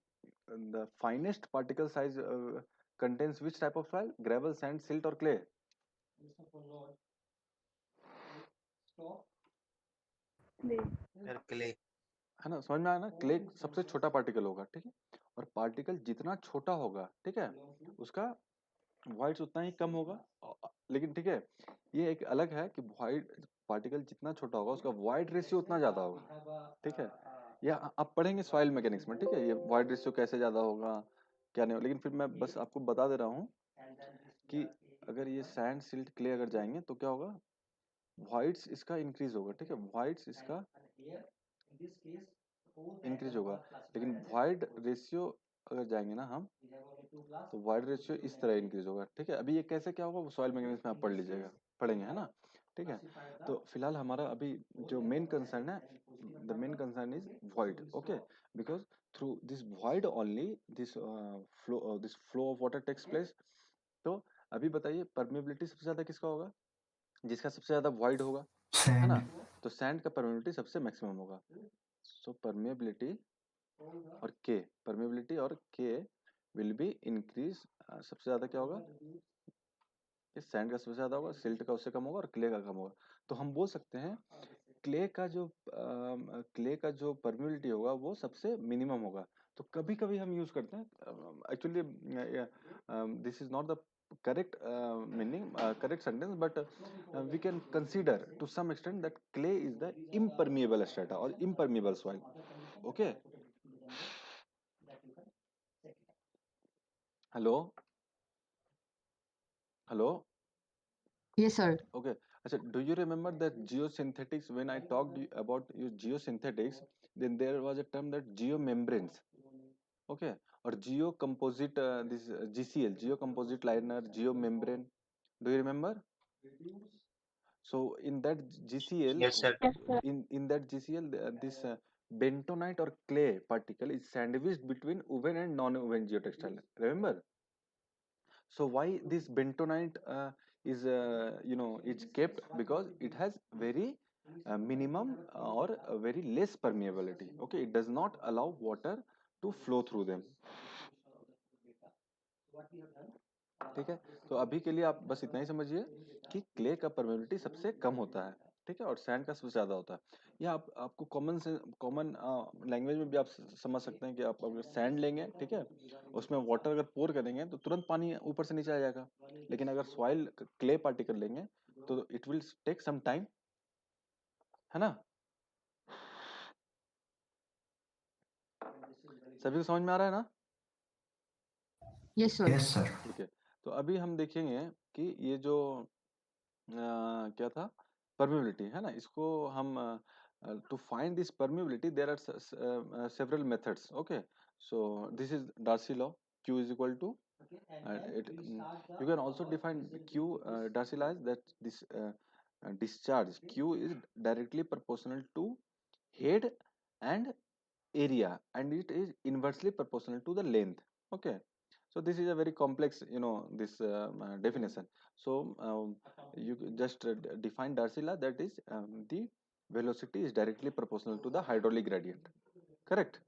finest particle size contains which type of soil? Gravel, sand, silt or clay? Sir clay. है ना, समझ में आया ना? Clay सबसे छोटा particle होगा, ठीक है। और पार्टिकल जितना छोटा होगा, ठीक है, उसका वॉइड्स उतना ही कम होगा। लेकिन ठीक है, ये एक अलग है कि वॉइड पार्टिकल जितना छोटा होगा उसका वॉइड रेशियो उतना ज्यादा होगा, ठीक है। या आप पढ़ेंगे सॉइल मैकेनिक्स में, ठीक है, ये वॉइड रेशियो कैसे ज्यादा होगा क्या नहीं होगा। लेकिन फिर मैं बस आपको बता दे रहा हूँ कि अगर ये सैंड, सिल्ट, क्ले अगर जाएंगे तो क्या होगा, वॉइड्स इसका इंक्रीज होगा, ठीक है, वॉइड्स इसका इंक्रीज होगा। लेकिन वॉइड रेशियो अगर जाएंगे ना हम, तो वॉइड रेशियो इस तरह इंक्रीज होगा, ठीक है। अभी ये कैसे क्या होगा वो सॉइल मैकेनिक्स में आप पढ़ लीजिएगा, पढ़ेंगे, है ना, ठीक है। तो फिलहाल हमारा अभी जो मेन कंसर्न है, the main concern is void, okay, because through this void only this flow of water takes place. तो अभी बताइए, परमेबिलिटी सबसे ज्यादा किसका होगा? जिसका सबसे ज्यादा वॉइड होगा, है ना। तो सैंड का परमेबिलिटी सबसे मैक्सिमम होगा। सो परमेबिलिटी और के विल बी इंक्रीज। सबसे ज्यादा क्या होगा? इस सैंड का सबसे ज्यादा होगा, सिल्ट का उससे कम होगा और क्ले का कम होगा। तो हम बोल सकते हैं क्ले का जो परमेबिलिटी होगा वो सबसे मिनिमम होगा। तो कभी कभी हम यूज करते हैं, actually this is not the correct meaning, correct sentence, but we can consider to some extent that clay is the impermeable strata or impermeable soil, okay. hello hello Yes, sir. okay. अच्छा, do you remember that geosynthetics, when I talked about geosynthetics, then there was a term that geomembranes, okay, or geocomposite, this GCL, geocomposite liner, geomembrane. Do you remember? So in that GCL, yes sir. Yes, sir. in that GCL, this bentonite or clay particle is sandwiched between woven and non-woven geotextile. Remember? So why this bentonite is it's kept because it has very minimum or a very less permeability. Okay, it does not allow water to flow through them. ठीक है, तो अभी के लिए आप बस इतना ही समझिए कि क्ले का परमेबिलिटी सबसे कम होता है, ठीक है, और सैंड का सबसे ज्यादा होता है। या आपको कॉमन लैंग्वेज में भी आप समझ सकते हैं कि आप अगर सैंड लेंगे, ठीक है, उसमें वाटर अगर पोर करेंगे तो तुरंत पानी ऊपर से नीचे आ जाएगा, लेकिन अगर सॉइल क्ले पार्टिकल लेंगे तो it will take some time, है ना। सभी को समझ में आ रहा है ना? Yes, sir. Yes, sir. ठीक है, तो अभी हम देखेंगे कि ये जो क्या था, परमेबिलिटी है ना, इसको हम to find this permeability there are several methods. Okay, so this is Darcy law, q is equal to you can also define q, Darcy law is that this discharge q is directly proportional to head and area, and it is inversely proportional to the length. Okay, so this is a very complex, this definition. So you just define Darcy law, that is the velocity is directly proportional to the hydraulic gradient, correct?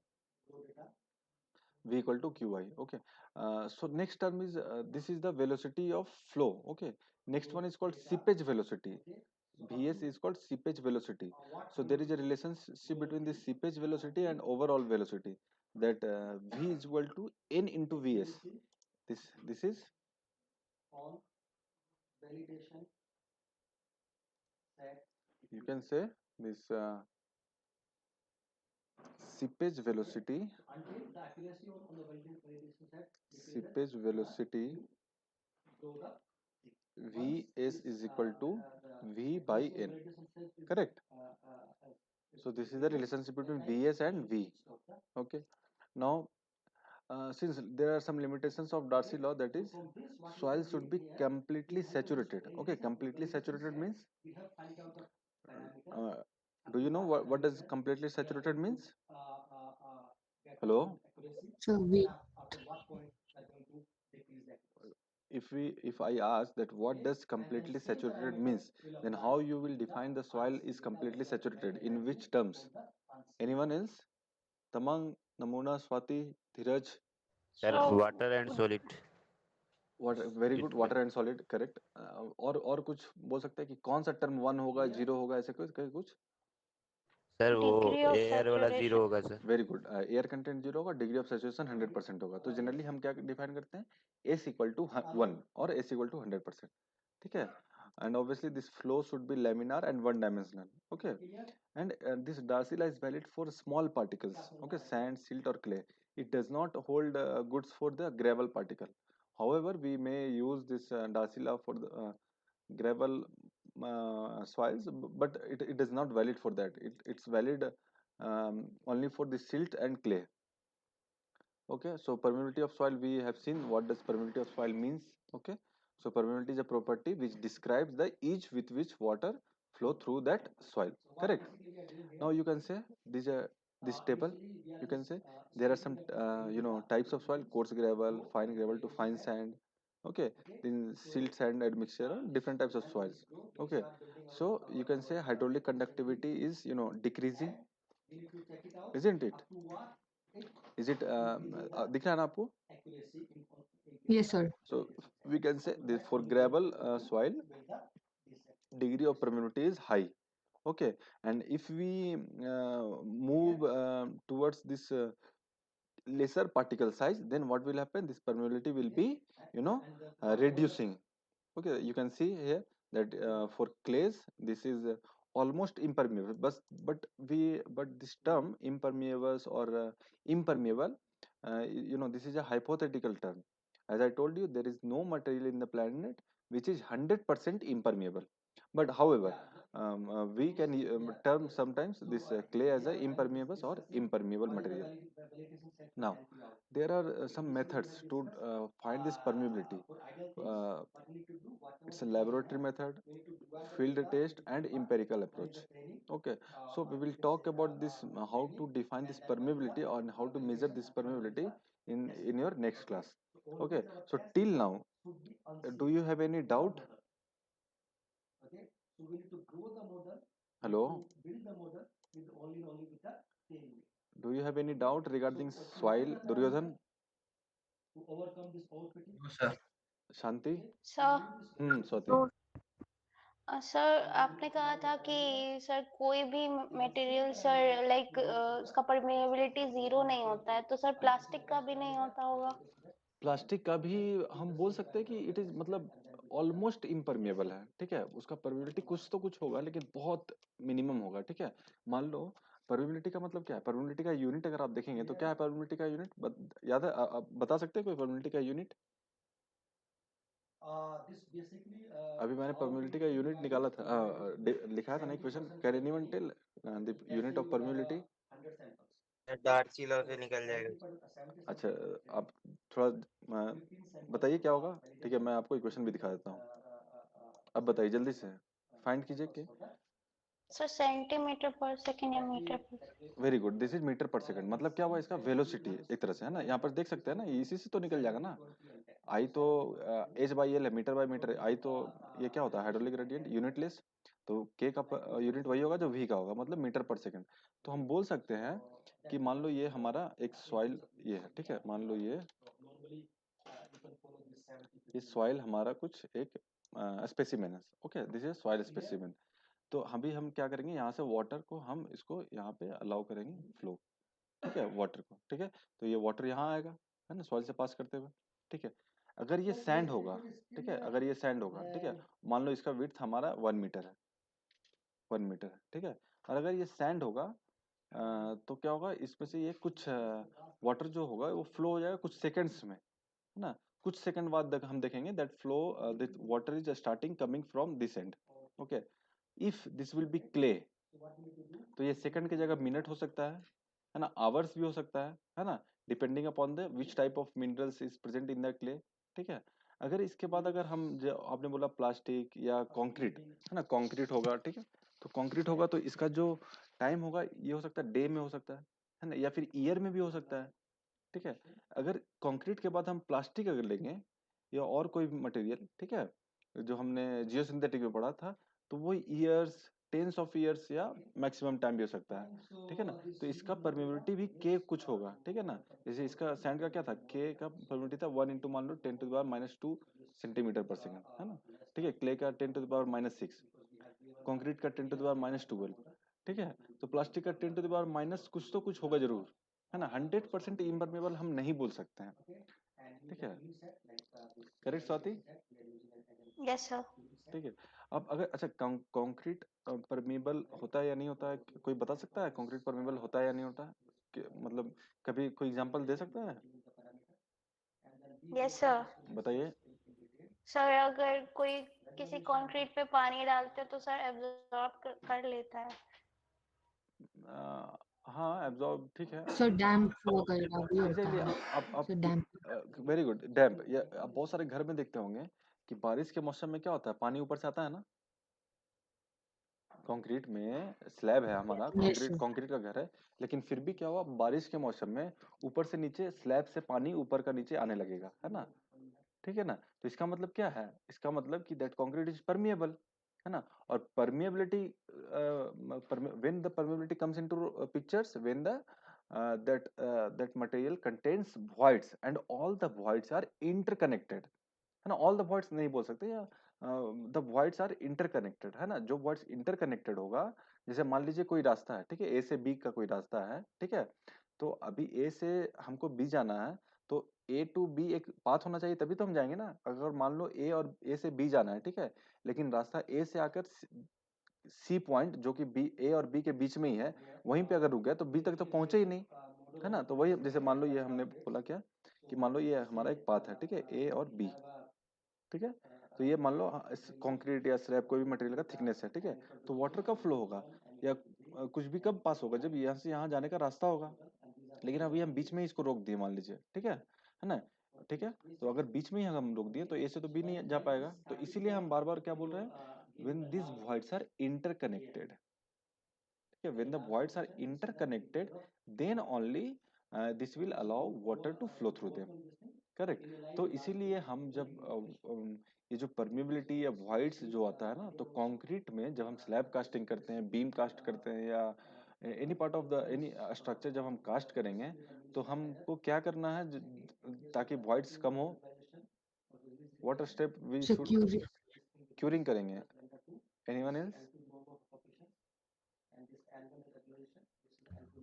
V equal to qi. Okay, so next term is this is the velocity of flow. Okay, next one is called seepage velocity. Vs is called seepage velocity. So there is a relationship between the seepage velocity and overall velocity, that V is equal to n into Vs. This is you can say this seepage velocity Vs is equal to V by n, correct? So this is the relationship between Vs and V. Okay, now since there are some limitations of Darcy law, that is soil should be completely saturated. Okay, completely saturated means uh, do you know what does completely saturated means? Hello, So we if I ask that what does completely saturated means, then how you will define the soil is completely saturated, in which terms? Anyone else? Tamang, Namuna, Swati, Dhiraj? Sir, So water and solid. Very It good, water and solid, correct. और कुछ बोल सकते हैं कि कौन सा term one होगा, zero होगा, ऐसे कुछ? सर वो degree of एयर वाला जीरो saturation. होगा sir. Very good, air content zero होगा, डिग्री ऑफ सैचुरेशन 100% होगा। तो जनरली हम क्या डिफाइन करते हैं, एस इक्वल टू 1 और एस इक्वल टू 100%, ठीक है। And obviously this flow should be laminar and one dimensional. Okay, and this Darcy law is valid for small particles, okay, sand, silt or clay. It does not hold goods for the gravel particle. However, we may use this Darcy law for the gravel soils, but it is not valid for that. It's valid only for the silt and clay. Okay, so permeability of soil, we have seen what does permeability of soil means. Okay, so permeability is a property which describes the ease with which water flow through that soil, correct? Now you can say this table, you can say there are some types of soil: coarse gravel, fine gravel to fine sand. Okay, then silt, sand admixture, different types of soils. Okay, so you can say hydraulic conductivity is decreasing, isn't it? Is it दिख रहा है ना आपको? yes, sir. So we can say this for gravel soil, degree of permeability is high. Okay, and if we move towards this lesser particle size, then what will happen, this permeability will be reducing. Okay, you can see here that for clays this is almost impermeable, but this term impermeables or impermeable, this is a hypothetical term. As I told you, there is no material in the planet which is 100% impermeable, but however we can term sometimes this clay as a impermeable or impermeable material. Now there are some methods to find this permeability. uh, it's a laboratory method, field test and empirical approach. Okay, so we will talk about this how to define this permeability or how to measure this permeability in your next class. Okay, so till now, do you have any doubt? Hello, do you have any doubt regarding soil, Duryodhan? No, sir. Shanti? Sir Swati. Sir आपने कहा था कि sir कोई भी material sir like उसका permeability 0 नहीं होता है, तो सर प्लास्टिक का भी नहीं होता होगा? प्लास्टिक का भी हम बोल सकते हैं कि इट इज मतलब ऑलमोस्ट इम्परमेबल है, ठीक है। उसका परमेबिलिटी कुछ तो कुछ होगा लेकिन बहुत मिनिमम होगा, ठीक है। मान लो परमेबिलिटी का मतलब क्या है, परमेबिलिटी का यूनिट अगर आप देखेंगे तो क्या है परमेबिलिटी का यूनिट, याद है? आप बता सकते हैं कोई परमेबिलिटी का यूनिट? अभी मैंने परमेबिलिटी का यूनिट निकाला था, लिखा था ना question, can anyone tell the unit of permeability? Darcy law से निकल जाएगा। अच्छा, आप थोड़ा बताइए क्या होगा, ठीक है। मैं आपको इक्वेशन भी दिखा देता हूँ, अब बताइए जल्दी से, फाइंड कीजिए कि सर सेंटीमीटर पर सेकेंड या metre per? Very good, this is metre per second. मतलब क्या हुआ, इसका वेलोसिटी एक तरह से है ना, यहाँ पर देख सकते हैं ना, इसी से तो निकल जाएगा ना। आई तो एच बाई एल है, मीटर बाई मीटर। आई तो ये क्या होता है, हाइड्रोलिक ग्रेडियंट यूनिटलेस, तो के का यूनिट वही होगा जो वी का होगा, मतलब मीटर पर सेकंड। तो हम बोल सकते हैं कि मान लो ये हमारा एक सॉइल ये है, ठीक है। मान लो ये सॉइल हमारा कुछ एक स्पेसिमेन है, okay, this is soil specimen. तो हम क्या करेंगे, यहाँ से वाटर को हम इसको यहाँ पे अलाउ करेंगे फ्लो, ठीक है, वाटर को, ठीक है। तो ये वाटर यहाँ आएगा, है ना, सॉइल से पास करते हुए, ठीक है। अगर ये सैंड होगा, ठीक है, अगर ये सैंड होगा, ठीक है, मान लो इसका विड्थ हमारा 1 मीटर है, 1 मीटर है, ठीक है। और अगर ये सैंड होगा तो क्या होगा, इसमें से ये कुछ वाटर जो होगा वो फ्लो हो जाएगा कुछ सेकंड्स में, है ना। कुछ सेकंड बाद हम देखेंगे that flow that water is starting coming from this and, okay. If this will be clay, तो ये सेकंड की जगह मिनट हो सकता है ना, आवर्स भी हो सकता है ना, depending upon the which type of minerals is present in the clay, ठीक है। अगर इसके बाद अगर हम जो आपने बोला प्लास्टिक या कंक्रीट, है ना, कंक्रीट होगा, ठीक है। तो कंक्रीट होगा तो इसका जो टाइम होगा ये हो सकता है डे में हो सकता है ना, या फिर ईयर में भी हो सकता है, ठीक है। अगर कंक्रीट के बाद हम प्लास्टिक अगर लेंगे या और कोई मटेरियल, ठीक है, जो हमने जियो सिंथेटिक में पढ़ा था, तो वो ईयर्स, टेंस ऑफ ईयर्स या मैक्सिमम टाइम भी हो सकता है, ठीक है ना। तो इसका परमेबिलिटी भी के कुछ होगा, ठीक है ना। जैसे इसका सैंड का क्या था, के का परमेबिलिटी था 1 इंटू मान लो 10⁻⁻2 सेंटीमीटर पर सेकंड, है ना, ठीक है। क्ले का 10⁻⁻6, कंक्रीट का 10⁻⁻12, ठीक है। तो प्लास्टिक का 10⁻⁻ कुछ तो कुछ होगा जरूर, है ना। 100% इम्परमेबल हम नहीं बोल सकते हैं, ठीक है। करेक्ट स्वाति? Yes sir. ठीक है। अब अगर अच्छा कंक्रीट परमेबल होता है या नहीं होता है, कोई बता सकता है कंक्रीट परमेबल होता है या नहीं होता है? मतलब कभी कोई एग्जांपल दे सकता है? Yes sir. बताइए। सर अगर कोई किसी कंक्रीट पे पानी डालते तो सर एब्जॉर्ब कर लेता है। हाँ, एब्जॉर्ब, ठीक है। सर डैम्प वगैरह भी होता एग्जैक्टली। है। आप सर डैम्प। वेरी गुड, डैम्प। ये आप बहुत सारे घर में देखते होंगे कि बारिश के मौसम में क्या होता है, पानी ऊपर से आता है ना। कंक्रीट में स्लैब है हमारा, यस कंक्रीट सर। कंक्रीट का घर है, लेकिन फिर भी क्या हुआ, बारिश के मौसम में ऊपर से नीचे स्लैब से पानी ऊपर का नीचे आने लगेगा, है ना, ठीक है ना। तो इसका मतलब क्या है, इसका मतलब कि दैट कंक्रीट इज परमिएबल, है ना। और permeability, when the permeability comes into pictures, when the that material contains voids and all the voids are interconnected, है ना। ऑल द voids नहीं बोल सकते, या द voids आर इंटरकनेक्टेड, है ना। जो voids इंटरकनेक्टेड होगा, जैसे मान लीजिए कोई रास्ता है, ठीक है, ए से बी का कोई रास्ता है, ठीक है। तो अभी ए से हमको बी जाना है, तो ए टू बी एक पाथ होना चाहिए, तभी तो हम जाएंगे ना। अगर मान लो ए और ए से बी जाना है, ठीक है, लेकिन रास्ता ए से आकर सी पॉइंट जो कि बी, ए और बी के बीच में ही है, वहीं पे अगर रुक गया तो बी तक तो पहुंचे ही नहीं, है ना। तो वही, जैसे मान लो ये हमने बोला क्या, कि मान लो ये हमारा एक पाथ है, ठीक है, ए और बी, ठीक है। तो ये मान लो कंक्रीट या स्लैब कोई भी मटेरियल का थिकनेस है, ठीक है। तो वाटर कब फ्लो होगा, या कुछ भी कब पास होगा, जब यहाँ से यहाँ जाने का रास्ता होगा। लेकिन अभी हम बीच में ही इसको रोक दिए मान लीजिए, ठीक है ना, ठीक है। तो अगर बीच में ही हम रोक दिए तो ए से तो बी नहीं जा पाएगा। तो इसीलिए हम बार बार क्या बोल रहे हैं, when this voids are interconnected, ठीक है, when the voids are interconnected, then only this will allow water to flow through them, correct. तो इसीलिए हम जब ये जो परमिबिलिटी या वॉइड्स जो आता है ना, तो कंक्रीट में जब हम स्लैब कास्टिंग करते हैं, बीम कास्ट करते हैं, या any part of the any structure जब हम कास्ट करेंगे, तो हमको क्या करना है ताकि वॉइड्स कम हो? What step we should? Security. Curing करेंगे। Anyone else?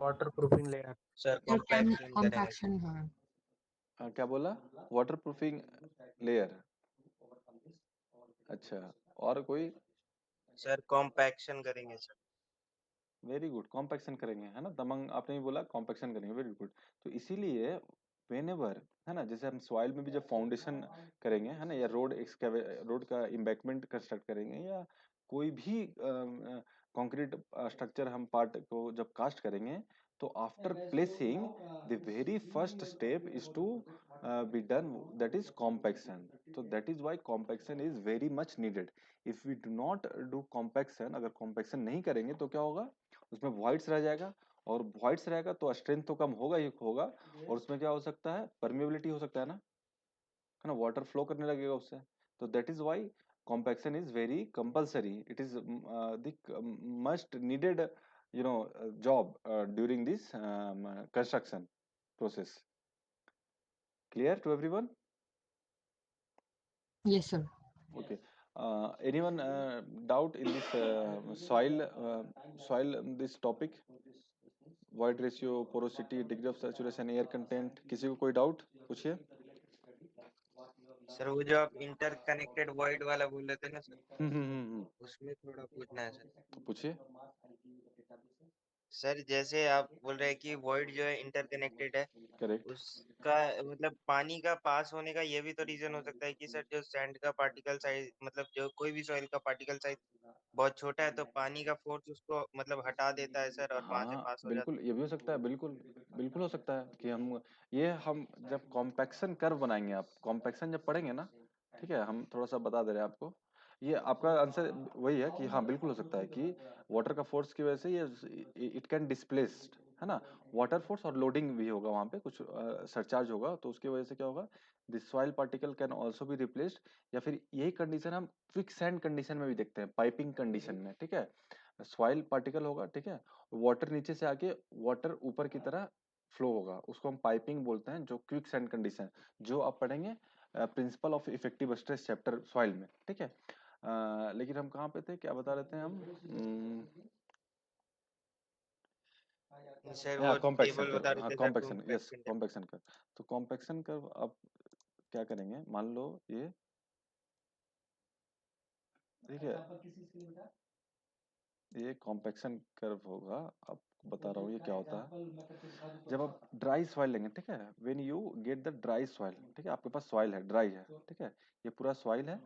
Waterproofing layer. Sir Sir, compaction करेंगे। compaction, हाँ। क्या बोला? Waterproofing layer. अच्छा, और कोई? सर कॉम्पैक्शन करेंगे सर। वेरी गुड, कॉम्पैक्शन करेंगे, है ना? दमंग आपने ही बोला कॉम्पैक्शन करेंगे, वेरी गुड। तो इसीलिए व्हेनेवर, है ना, जैसे हम सॉइल में भी जब फाउंडेशन करेंगे, है ना, या रोड का इम्बैकमेंट कंस्ट्रक्ट करेंगे, या कोई भी कंक्रीट स्ट्रक्चर हम पार्ट को जब कास्ट करेंगे, तो after placing the very first step is to be done, that is compaction. तो that is why compaction is very much needed. If we do not do compaction, अगर compaction नहीं करेंगे तो क्या होगा? उसमें वॉइड्स रह जाएगा, और वॉइड्स रहेगा तो स्ट्रेंथ तो कम होगा ही होगा, और उसमें क्या हो सकता है? परमेबिलिटी हो सकता है ना, वाटर फ्लो करने लगेगा उससे। तो that is why compaction is very compulsory, it is the must needed job during this construction process. Clear to everyone? Yes, sir. Okay. Anyone doubt in this soil this topic? Void ratio, porosity, degree of saturation, air content. किसी को कोई doubt? पूछिए। Sir वो जो आप interconnected void वाला बोल रहे थे ना सर, हम्म। उसमें थोड़ा पूछना है सर। तो पूछिए। सर जैसे आप बोल रहे हैं कि वॉइड जो है इंटरकनेक्टेड है, करेक्ट। उसका मतलब पानी का पास होने का ये भी तो रीजन हो सकता है कि सर जो सैंड का पार्टिकल साइज, मतलब जो कोई भी सॉइल का पार्टिकल साइज बहुत छोटा है, तो पानी का फोर्स उसको मतलब हटा देता है सर, और वहां से हाँ पास हो जाता बिल्कुल, ये भी हो सकता है, बिल्कुल बिल्कुल हो सकता है कि हम जब कॉम्पैक्शन कर्व बनाएंगे, आप कॉम्पैक्शन जब पढ़ेंगे ना, ठीक है, हम थोड़ा सा बता दे रहे हैं आपको। ये आपका आंसर वही है कि हाँ बिल्कुल हो सकता है कि वाटर का फोर्स की वजह से ये इट कैन डिस्प्लेस्ड, है ना, वाटर फोर्स और लोडिंग भी होगा वहां पे, कुछ सरचार्ज होगा, तो उसकी वजह से क्या होगा? This soil particle can also be replaced. या फिर यही कंडीशन हम क्विक सैंड कंडीशन में भी देखते हैं, पाइपिंग कंडीशन में, ठीक है। सॉइल पार्टिकल होगा, ठीक है, वाटर नीचे से आके वाटर ऊपर की तरह फ्लो होगा, उसको हम पाइपिंग बोलते हैं, जो क्विक सैंड कंडीशन, जो आप पढ़ेंगे principle of effective stress chapter soil में, ठीक है। लेकिन हम कहाँ पे थे, क्या बता रहे थे हम? है सर। हाँ, वो कॉम्पैक्शन टेबल बता कर्व, रहे हाँ थे sir, compaction, yes, compaction. Compaction curve. तो कॉम्पैक्शन कर्व आप क्या करेंगे? मान लो ये, ठीक है, ये कॉम्पैक्शन कर्व होगा। अब बता रहा हूँ ये क्या होता है। जब आप ड्राई सॉइल लेंगे, ठीक है, when you get the dry soil, ठीक है, आपके पास सॉइल है, ड्राई है, ठीक है, ये पूरा सॉइल है,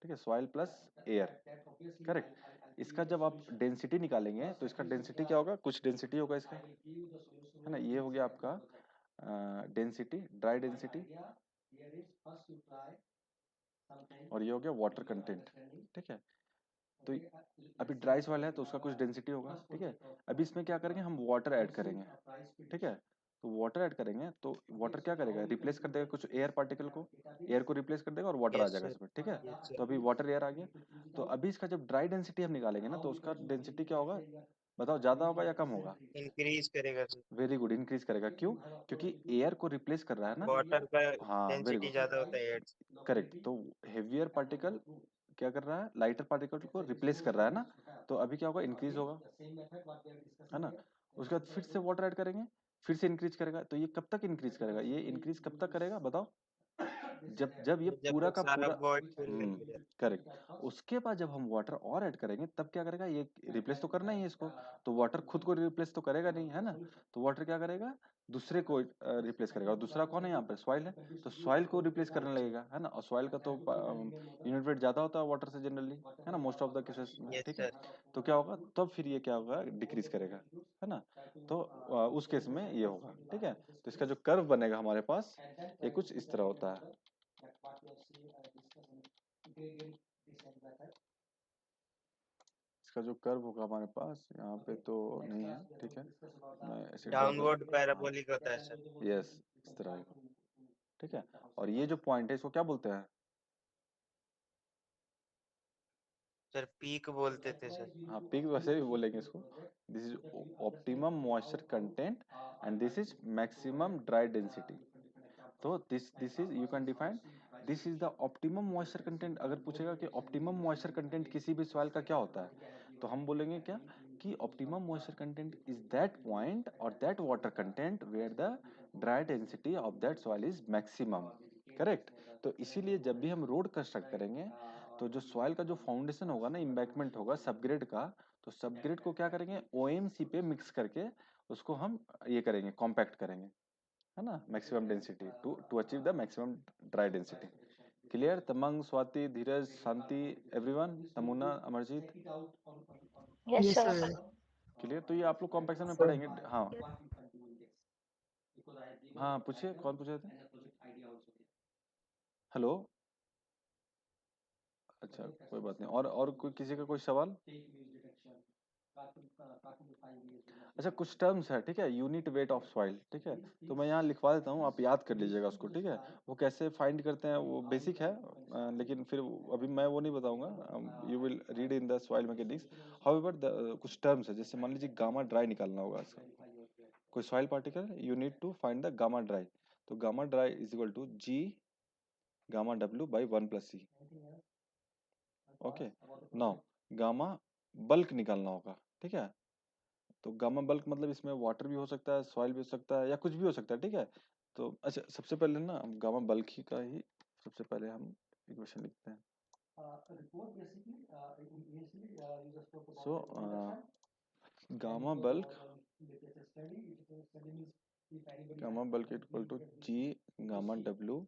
ठीक है, सॉइल प्लस एयर, करेक्ट। इसका जब आप डेंसिटी निकालेंगे, तो इसका डेंसिटी क्या होगा? कुछ डेंसिटी होगा इसका, है ना, ये हो गया आपका डेंसिटी, ड्राई डेंसिटी, और ये हो गया वाटर कंटेंट, ठीक है। तो अभी ड्राई सॉइल है तो उसका कुछ डेंसिटी होगा, ठीक है। अभी इसमें क्या करेंगे? हम वाटर ऐड करेंगे, ठीक है। तो वाटर ऐड करेंगे तो वाटर क्या करेगा? रिप्लेस कर देगा कुछ एयर पार्टिकल को, एयर को रिप्लेस कर देगा, और वाटर आ यस जाएगा सर, इसमें, ठीक है। यस तो सर। अभी वाटर एयर आ गया। तो अभी इसका जब ड्राई डेंसिटी हम निकालेंगे ना, तो उसका डेंसिटी क्या होगा? बताओ, ज्यादा होगा या कम होगा? इंक्रीज करेगा सर। वेरी गुड, इंक्रीज करेगा। क्यों? क्योंकि एयर को रिप्लेस कर रहा है ना। वाटर का हाँ वेरी डेंसिटी गुड, ज्यादा होता है एयर से। करेक्ट। तो हेवियर पार्टिकल क्या कर रहा है? लाइटर पार्टिकल को रिप्लेस कर रहा है ना। तो अभी क्या होगा? इंक्रीज होगा, है ना। उसके बाद फिर से वाटर ऐड करेंगे, फिर से इंक्रीज करेगा। तो ये कब तक इंक्रीज करेगा? ये इंक्रीज कब तक करेगा बताओ? जब जब ये जब पूरा तक का सारा पूरा, वॉइड फिल नहीं हो जाता। करेक्ट। उसके बाद जब हम वाटर और ऐड करेंगे, तब क्या करेगा? ये रिप्लेस तो करना ही है इसको, तो वाटर खुद को रिप्लेस तो करेगा नहीं, है ना। तो वाटर क्या करेगा? दूसरे को रिप्लेस करेगा, और दूसरा कौन है यहाँ पे? सॉइल है। तो सॉइल को रिप्लेस करने अच्छा। लगेगा, है ना। और सॉइल का तो यूनिट वेट ज्यादा होता है वाटर से जनरली, है ना, मोस्ट ऑफ द केसेस में, यस ठीक है। सर। तो क्या होगा? तब फिर ये क्या होगा? डिक्रीज करेगा, है ना। तो उस केस में ये होगा, ठीक है। तो इसका जो कर्व बनेगा हमारे पास, ये कुछ इस तरह होता है। इसका जो कर्व होगा हमारे पास यहाँ पे तो नहीं है, ठीक है, मैं ऐसे ड्रॉ डाउनवर्ड पैराबोलिक होता है सर। यस, इस तरह होगा, ठीक है। और ये जो पॉइंट है इसको क्या बोलते हैं? सर पीक बोलते थे सर। हाँ पीक वैसे भी बोलेंगे इसको। This is optimum moisture content and this is maximum dry density. तो this is you can define this is the optimum moisture content. अगर पूछेगा कि ऑप्टिमम मॉइस्चर कंटेंट किसी भी सॉइल का क्या होता है, तो हम बोलेंगे क्या कि optimum moisture content is that point और that water content where the dry density of that soil is maximum. Correct. तो इसीलिए जब भी हम रोड कंस्ट्रक्ट करेंगे तो जो सॉइल का जो फाउंडेशन होगा ना, इम्बैकमेंट होगा सबग्रेड का, तो सबग्रेड को क्या करेंगे, ओएमसी पे मिक्स करके उसको हम ये करेंगे, कॉम्पैक्ट करेंगे, है ना, maximum density to achieve the maximum dry density. Clear? Tamang, Swati, Dheeraj, Shanti, everyone, Tamuna, Amarjeet, yes Yes, sir. sir. Clear? तो ये आप लोग कॉम्पैक्शन में Sir, पढ़ेंगे। हाँ हाँ, पूछिए, कौन पूछ रहे थे? हेलो। अच्छा कोई बात नहीं, और कोई किसी का कोई सवाल? अच्छा कुछ टर्म्स है, ठीक है, यूनिट वेट ऑफ सॉइल, ठीक है, तो मैं यहाँ लिखवा देता हूँ, आप याद कर लीजिएगा उसको, ठीक है। वो कैसे फाइंड करते हैं वो बेसिक है, लेकिन फिर अभी मैं वो नहीं बताऊंगा, you will read in the soil mechanics. However कुछ टर्म्स है, जैसे मान लीजिए गामा ड्राई निकालना होगा इसका, कोई soil particle, you need to find the gamma dry. तो gamma dry is equal to G gamma W by 1 + c। Okay, now gamma bulk निकालना होगा, ठीक है। तो गामा बल्क मतलब इसमें वाटर भी हो सकता है, सॉइल भी हो सकता है, या कुछ भी हो सकता है, ठीक है। तो अच्छा सबसे पहले ना हम गामा बल्क ही का ही सबसे पहले हम इक्वेशन लिखते हैं। So gamma bulk equal to G gamma W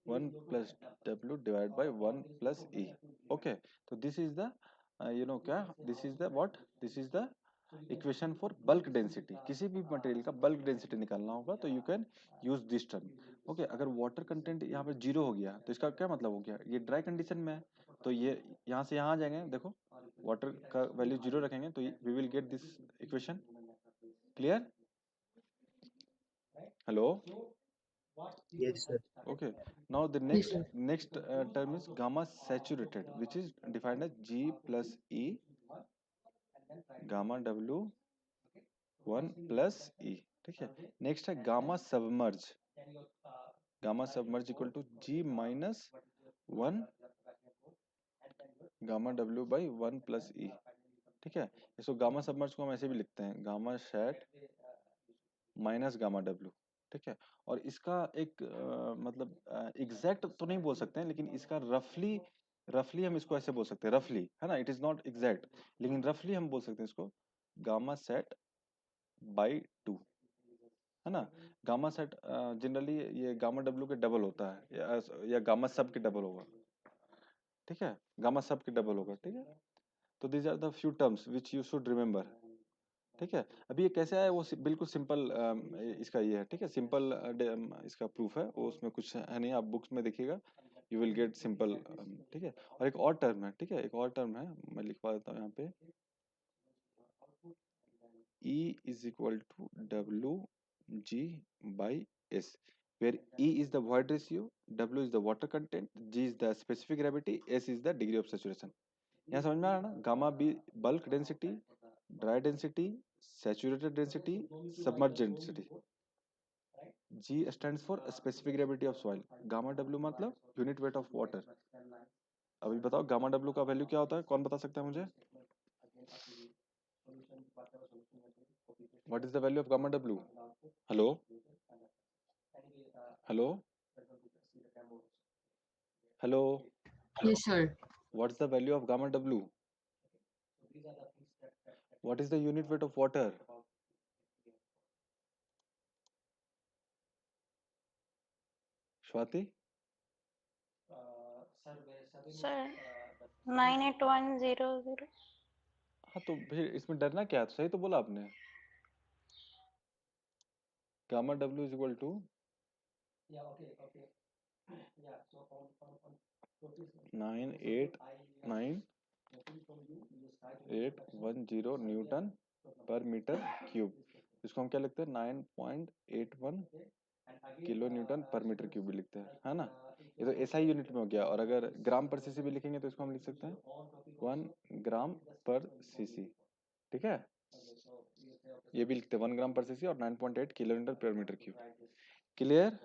1 + w divide by 1 + e। Okay, तो दिस इज द क्या, this is the what, this is the equation for bulk density. किसी भी मटेरियल का बल्क डेंसिटी निकालना होगा तो you can use this term. Okay, अगर water content यहाँ पे 0 हो गया तो इसका क्या मतलब हो गया, ये ड्राई कंडीशन में है, तो ये यहाँ से यहाँ आ जाएंगे, देखो वाटर का वैल्यू 0 रखेंगे तो we will get this equation. Clear? Hello. Yes sir. Okay, now the Yes, next sir. next term is gamma saturated, which is defined as G plus E gamma W 1 + E, ठीक है। Next है gamma submerge, gamma submerge equal to G minus 1 gamma W by 1 + E, ठीक है। इसको gamma submerge को हम ऐसे भी लिखते हैं, gamma sat minus gamma W, ठीक है। और इसका एक मतलब एग्जैक्ट तो नहीं बोल सकते हैं, लेकिन इसका रफली रफली हम इसको ऐसे बोल सकते हैं, रफली, है ना, इट इज नॉट एग्जैक्ट, लेकिन रफली हम बोल सकते हैं इसको गामा सेट बाई 2, है ना। गामा सेट जनरली ये गामा डब्ल्यू के डबल होता है, या गामा सब के डबल होगा, ठीक है, गामा सब के डबल होगा, ठीक है। तो these are the few terms which you should remember, ठीक है। अभी ये कैसे आया वो बिल्कुल सिंपल इसका ये है, ठीक है, सिंपल इसका प्रूफ है, वो उसमें कुछ है नहीं, आप बुक्स में देखिएगा, यू विल गेट सिंपल, ठीक है। और एक और टर्म है, ठीक है, एक और टर्म है, मैं लिखवा देता हूँ यहाँ पे, E is equal to WG by S, where E is the void ratio, W is the water content, G is the specific gravity, S is the degree of saturation। यहाँ समझ में आ रहा है ना, gamma B bulk density, dry density, saturated density, submerge density. G stands for specific gravity of soil, gamma W मतलब unit weight of water. अभी बताओ gamma W का वैल्यू क्या होता है, कौन बता सकता है मुझे? What is the value of gamma W? Hello hello hello, Yes, sir. What is the value of gamma W? What is the unit weight of water? Swati? Sir 98100। हाँ तो फिर इसमें डरना क्या है, सही तो बोला आपने, gamma W is equal to 989810 newton per metre cube. इसको हम क्या लिखते हैं, 9.81 kilo newton per metre cube भी लिखते हैं, है ना। ये तो एसआई यूनिट में हो गया। और अगर ग्राम पर सीसी भी लिखेंगे तो इसको हम लिख सकते हैं 1 ग्राम पर सीसी। ठीक है, ये भी लिखते हैं 1 ग्राम पर सीसी और 9.8 किलोलीटर पर मीटर क्यूब। क्लियर?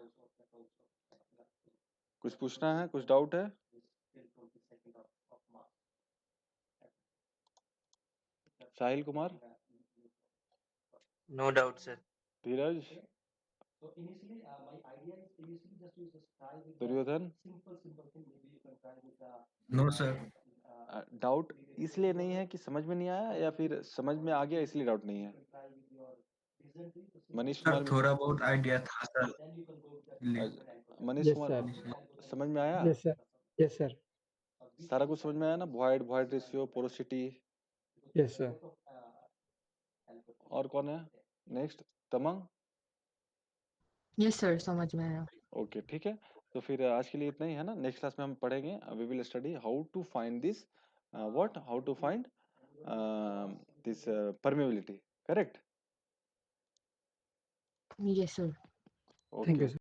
कुछ पूछना है, कुछ डाउट है? Sahil Kumar, no doubt sir. धीरज, दुर्योधन, नो सर। डाउट इसलिए नहीं है कि समझ में नहीं आया या फिर समझ में आ गया इसलिए डाउट नहीं है? मनीष सर कुमार, थोड़ा बहुत आइडिया था sir. Manish Yes, Kumar sir. समझ में आया? Yes, sir. Yes, sir. सारा कुछ समझ में आया ना? Void, void ratio, porosity. Yes, sir. और कौन है नेक्स्ट? तमंग। यस सर, समझ में आया। ओके ठीक है, तो फिर आज के लिए इतना ही है ना। नेक्स्ट क्लास में हम पढ़ेंगे, we will study how to find this what how to find this permeability. Correct? Yes sir. Okay Thank you, sir.